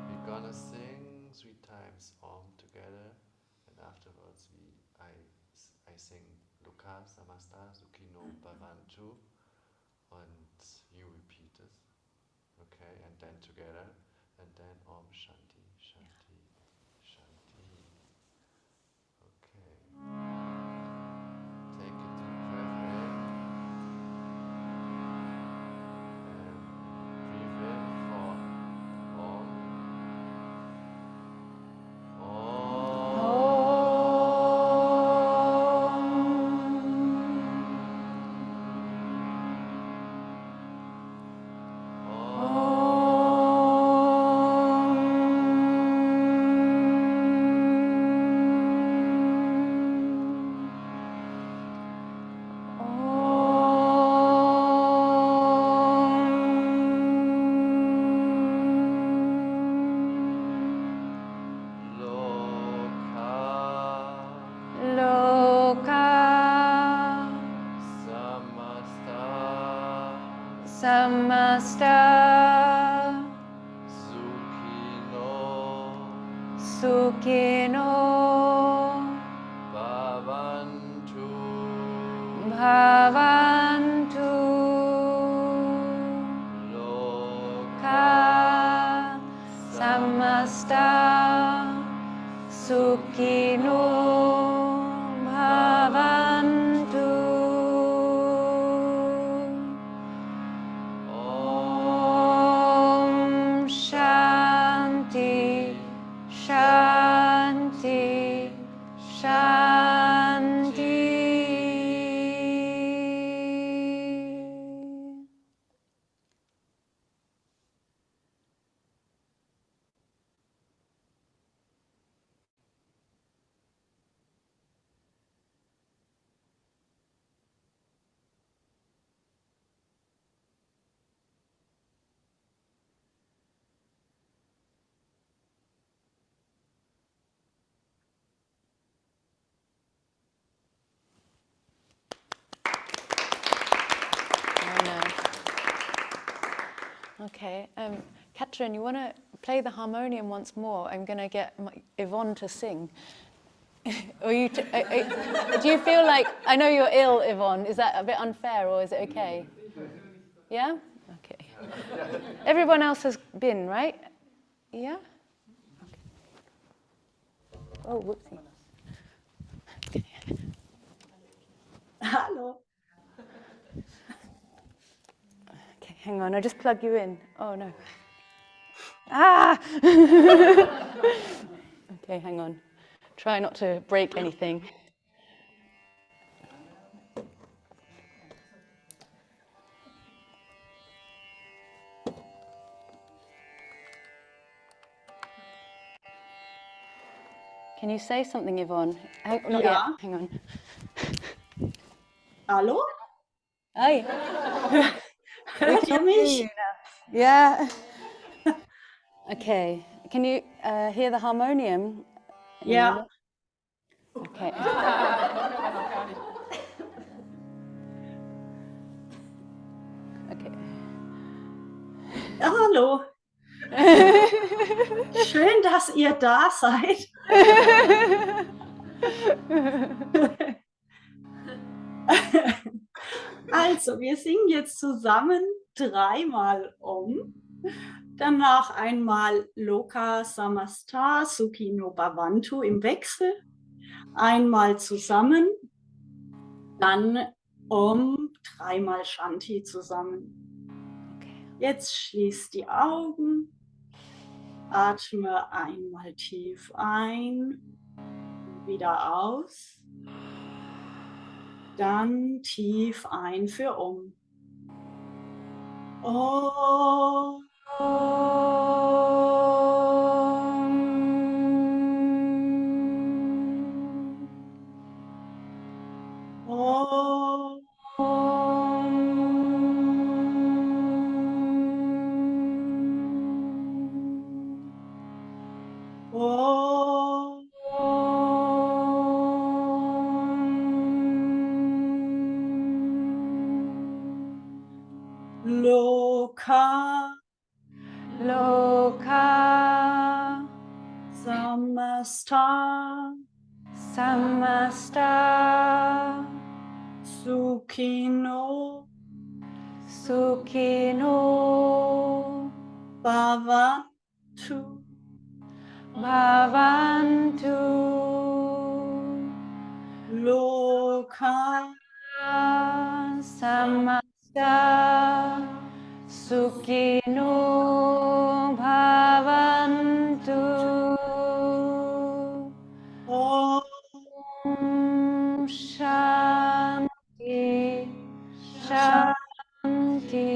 We're gonna sing 3 times Om together, and afterwards I sing Loka Samasta Sukhino Bhavantu, and you repeat it, okay, and then together, and then Om Shanti, Shanti, Shanti. Okay. Take a deep breath in, and breathe in for Om. Samasta Sukhino Bhavantu Loka Samasta Sukhino Bhavantu. Om Shanti, Shanti, Shanti. Okay, Katrin, you want to play the harmonium once more, I'm going to get Yvonne to sing. Or you do you feel like, I know you're ill, Yvonne, is that a bit unfair or is it okay? Yeah? Okay. Everyone else has been, right? Yeah? Okay. Oh, whoopsie. Hallo. Okay, hang on, I just plug you in. Oh no. Ah! Okay, hang on. Try not to break anything. Can you say something, Yvonne? Not yet. Hang on. Hallo? Hi. Hört ihr mich? Yeah. Okay. Can you hear the harmonium? Ja. Okay. Okay. Hallo. Schön, dass ihr da seid. Also, wir singen jetzt zusammen 3-mal Om. Danach einmal Loka Samasta Sukhi no Bhavantu im Wechsel. Einmal zusammen. Dann Om, 3-mal Shanti zusammen. Jetzt schließ die Augen. Atme einmal tief ein, wieder aus. Dann tief ein für Om. Om. Om. Om. Loka. Loka. Samasta. Samasta. Sukhino. Sukhino. Bhavantu. Bhavantu. Loka. Samasta. Sukhino. Bhavantu. Om. Shanti. Shanti.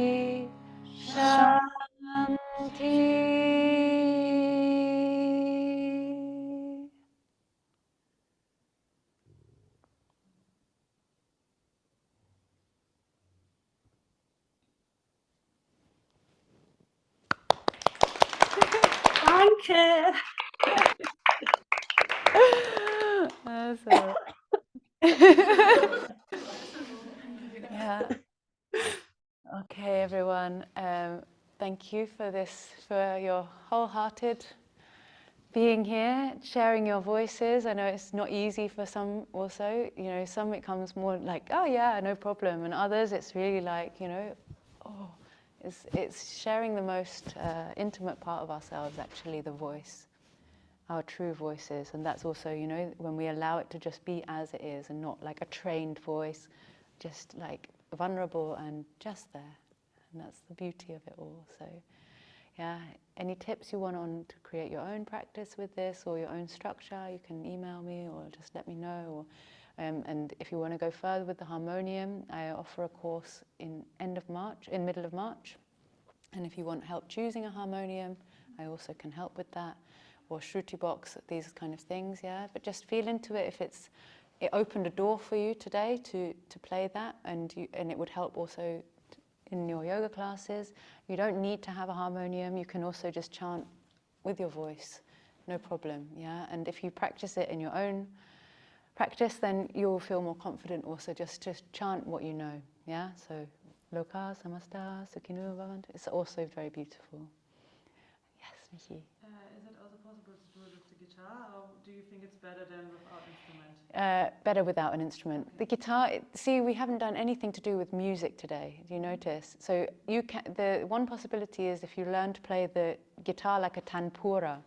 Shanti. Danke. Yeah. Okay, everyone. Thank you for this, for your wholehearted being here, sharing your voices. I know it's not easy for some also. You know, some it comes more like, oh yeah, no problem, and others it's really like, you know, oh, it's sharing the most intimate part of ourselves, actually, the voice. Our true voices, and that's also, you know, when we allow it to just be as it is and not like a trained voice, just like vulnerable and just there, and that's the beauty of it all. So yeah, any tips you want on to create your own practice with this or your own structure, you can email me or just let me know. Or, and if you want to go further with the harmonium, I offer a course in middle of March, and if you want help choosing a harmonium, I also can help with that. Or Shruti box, these kind of things, yeah. But just feel into it. If it opened a door for you today to play that, and it would help also in your yoga classes. You don't need to have a harmonium. You can also just chant with your voice, no problem, yeah. And if you practice it in your own practice, then you'll feel more confident also just to chant what you know, yeah. So Loka Samasta Sukhino Bhavantu. It's also very beautiful. Yes, Michi. Is it also possible to do it with the guitar, or do you think it's better than without instrument? Better without an instrument. The guitar, see, we haven't done anything to do with music today, do you notice? So the one possibility is if you learn to play the guitar like a tanpura.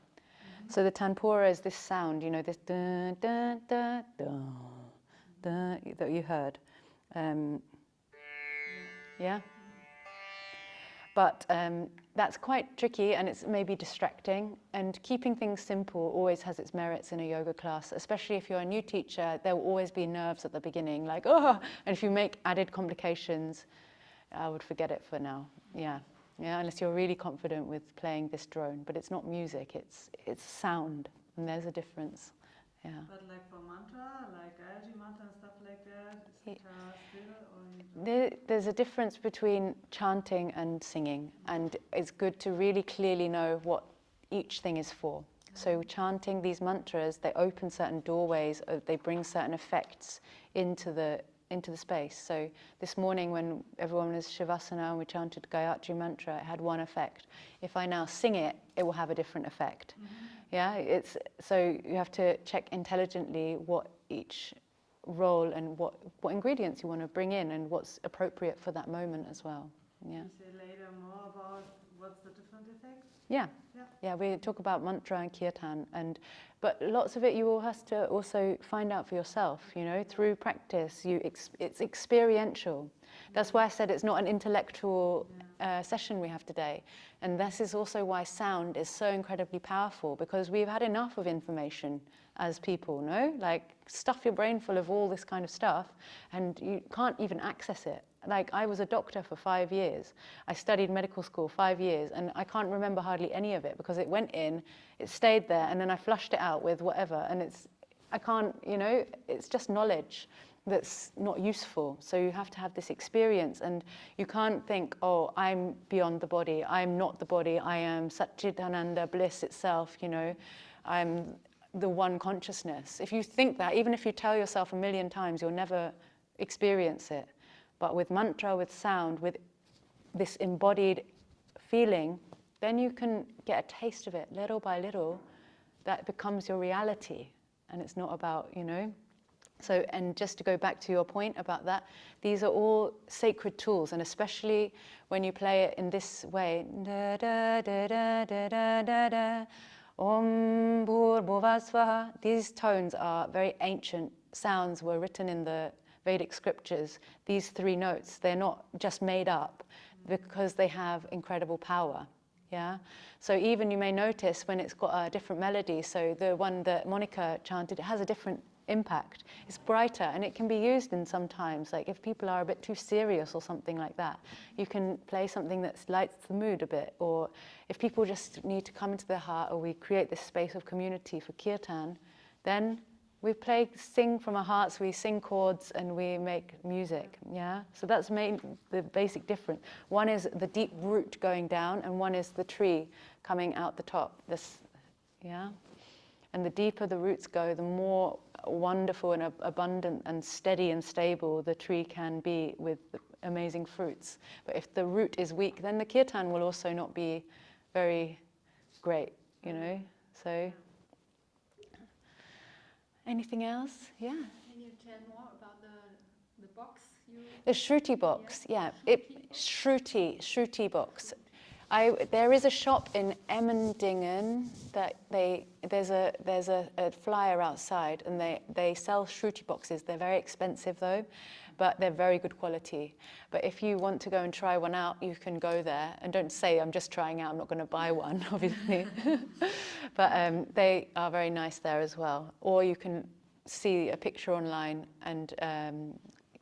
So the tanpura is this sound, you know, this dun, dun, dun, dun, dun, that you heard. Yeah? But that's quite tricky, and it's maybe distracting, and keeping things simple always has its merits in a yoga class, especially if you're a new teacher. There will always be nerves at the beginning, like, oh, and if you make added complications, I would forget it for now. Yeah, unless you're really confident with playing this drone, but it's not music, it's sound, and there's a difference. Yeah. But like for mantra, like Gayatri mantra and stuff like that, is guitar still, or there's a difference between chanting and singing, and it's good to really clearly know what each thing is for. So chanting these mantras, they open certain doorways, they bring certain effects into the space. So this morning when everyone was Shavasana and we chanted Gayatri mantra, it had one effect. If I now sing it, it will have a different effect. Yeah, so you have to check intelligently what each role and what ingredients you want to bring in and what's appropriate for that moment as well. Yeah. you say later more about what's the different effects? Yeah, we talk about mantra and kirtan, but lots of it you will have to also find out for yourself, you know, through practice. It's experiential. That's why I said it's not an intellectual session we have today. And this is also why sound is so incredibly powerful, because we've had enough of information as people, no? Like, stuff your brain full of all this kind of stuff, and you can't even access it. Like, I was a doctor for 5 years. I studied medical school 5 years, and I can't remember hardly any of it because it went in, it stayed there, and then I flushed it out with whatever. And I can't, you know, it's just knowledge that's not useful. So you have to have this experience, and you can't think, oh, I'm beyond the body, I'm not the body, I am Satchitananda, bliss itself, you know, I'm the one consciousness. If you think that, even if you tell yourself 1,000,000 times, you'll never experience it. But with mantra, with sound, with this embodied feeling, then you can get a taste of it little by little. That becomes your reality, and it's not about, you know. So, and just to go back to your point about that, these are all sacred tools, and especially when you play it in this way, da da da da da da da da, Om Bhur Swaha. These tones are very ancient sounds, were written in the Vedic scriptures. These 3 notes, they're not just made up, because they have incredible power. Yeah. So even you may notice when it's got a different melody. So the one that Monica chanted, it has a different impact. It's brighter, and it can be used in sometimes, like if people are a bit too serious or something like that, you can play something that lights the mood a bit. Or if people just need to come into their heart, or we create this space of community for kirtan, then we sing from our hearts, we sing chords, and we make music. Yeah. So that's the basic difference. One is the deep root going down, and one is the tree coming out the top. Yeah. And the deeper the roots go, the more wonderful and abundant and steady and stable the tree can be with amazing fruits. But if the root is weak, then the kirtan will also not be very great, you know. So, anything else? Yeah. Can you tell more about the box? The Shruti box, yeah. Shruti box. There is a shop in Emmendingen that there's a flyer outside, and they sell Shruti boxes. They're very expensive though, but they're very good quality. But if you want to go and try one out, you can go there, and don't say I'm just trying out, I'm not going to buy one, obviously. But they are very nice there as well. Or you can see a picture online and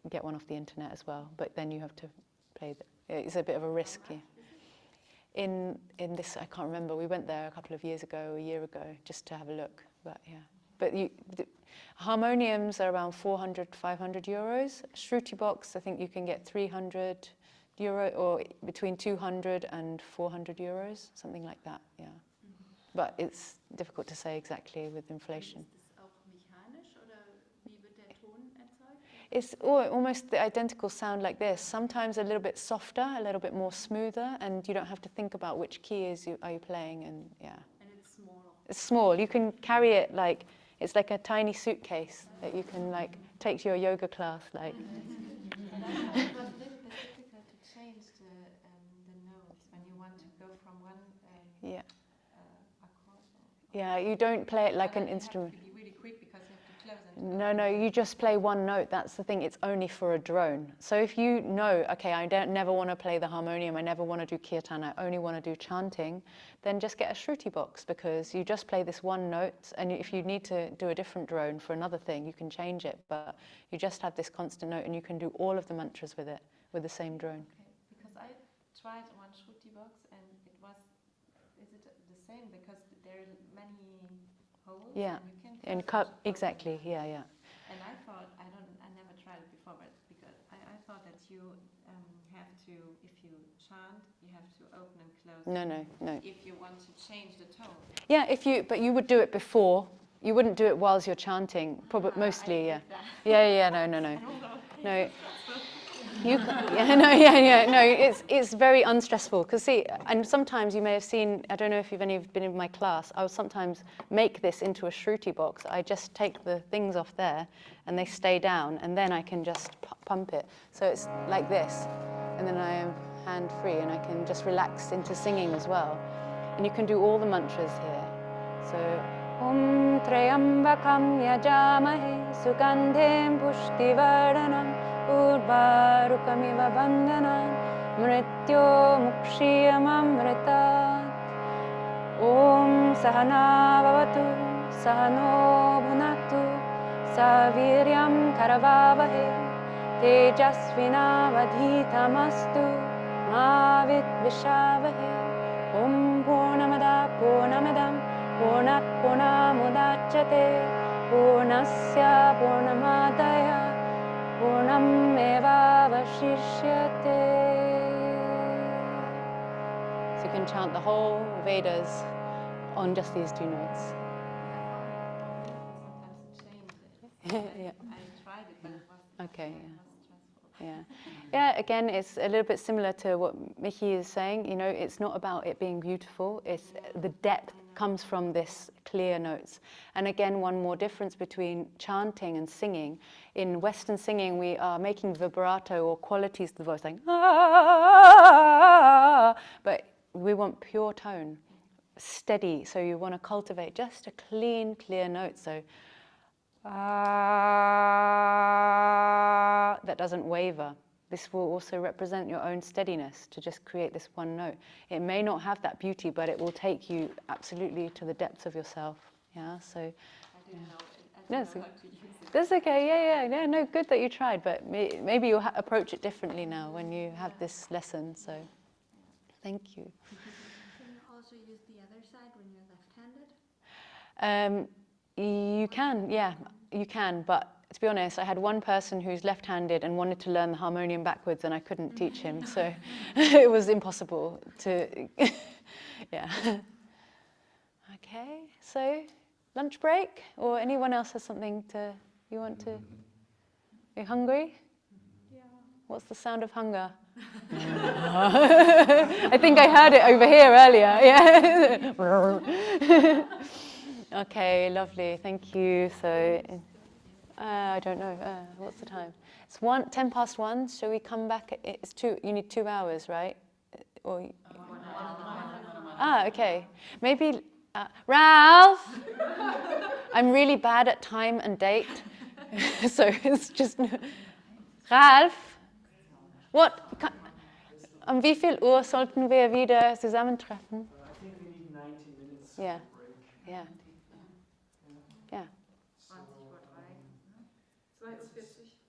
get one off the internet as well. But then you have to pay. It's a bit of a risk. Yeah. In this, I can't remember. We went there a couple of years ago, a year ago, just to have a look. But yeah, but the harmoniums are around 400, 500 euros. Shruti box, I think you can get 300 euro, or between 200 and 400 euros, something like that. Yeah, but it's difficult to say exactly with inflation. Ist das auch mechanisch, oder wie wird der Ton erzeugt? it's almost the identical sound like this. Sometimes a little bit softer, a little bit more smoother, and you don't have to think about which key are you playing, and yeah. And it's smaller. It's small. You can carry it like, it's like a tiny suitcase that you can like take to your yoga class. Like. It was a little bit difficult to change the notes when you want to go from one Yeah. accord. Yeah, you don't play it like an instrument. You have to be really quick because you have to close and No, you just play one note. That's the thing. It's only for a drone. So if you know, okay, I never want to play the harmonium, I never want to do kirtan, I only want to do chanting, then just get a shruti box, because you just play this one note, and if you need to do a different drone for another thing, you can change it, but you just have this constant note, and you can do all of the mantras with it, with the same drone. Okay, because I tried one shruti box and it was, is it the same? Because there are many holes. Yeah, and you and exactly, yeah. And I thought, I never tried it before, but because I thought that you have to, if you chant, you have to open and close. No. If you want to change the tone. Yeah, but you would do it before. You wouldn't do it whilst you're chanting, probably mostly, yeah. Yeah, no. No, it's very unstressful, because see, and sometimes you may have seen, I don't know if any of you been in my class, I would sometimes make this into a shruti box. I just take the things off there and they stay down, and then I can just pump it. So it's like this, and then I am hand free, and I can just relax into singing as well. And you can do all the mantras here. So Om Trayambakam Yajamahe Sugandhem Pushtivardhanam Urvarukamiva Bandhanam Mrityo Mukshiyamamritat. Om Sahana Bhavatu Sahano Bhunaktu Saviryam Karavavahe Tejasvinavadhitamastu Ma Vidvishavahe. Om Purnamada Purnamidam Purnat Purnamudachyate Purnasya Purnamadaya Purnam eva vashishyate. So you can chant the whole Vedas on just these two notes. Yeah. Yeah. I tried it, but it was Okay. stressful. Yeah, again, it's a little bit similar to what Mickey is saying. You know, it's not about it being beautiful. It's the depth comes from this clear notes. And again, one more difference between chanting and singing. In Western singing, we are making vibrato or qualities of the voice, like ah, but we want pure tone, steady. So you want to cultivate just a clean, clear note. So that doesn't waver. This will also represent your own steadiness, to just create this one note. It may not have that beauty, but it will take you absolutely to the depths of yourself. Yeah, so. I didn't know how to use it. That's okay, yeah, no, good that you tried, but maybe you'll approach it differently now when you have this lesson, so thank you. Can you also use the other side when you're left-handed? You can, yeah, you can, but to be honest, I had one person who's left-handed and wanted to learn the harmonium backwards, and I couldn't teach him, so it was impossible to, yeah. Okay, so lunch break, or anyone else has something you want to, are you hungry? Yeah. What's the sound of hunger? I think I heard it over here earlier, yeah. Okay, lovely, thank you. So, I don't know, what's the time? It's 10 past 1, shall we come back? It's 2, you need 2 hours, right? Or, okay. Maybe, Ralph! I'm really bad at time and date, so it's just, Ralph! What? Wie viel Uhr sollten wir wieder zusammentreffen? I think we need 90 minutes Yeah. break. Yeah. Yeah. 42:40.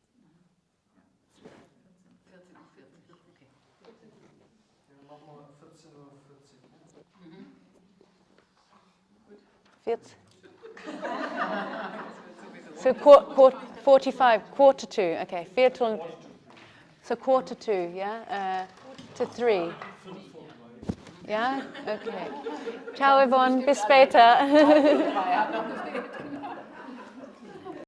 Ja, nochmal 14:14 Uhr. So 45, quarter to, okay, viertel, so quarter to, yeah, to 3. Yeah, okay. Ciao Yvonne, bis später.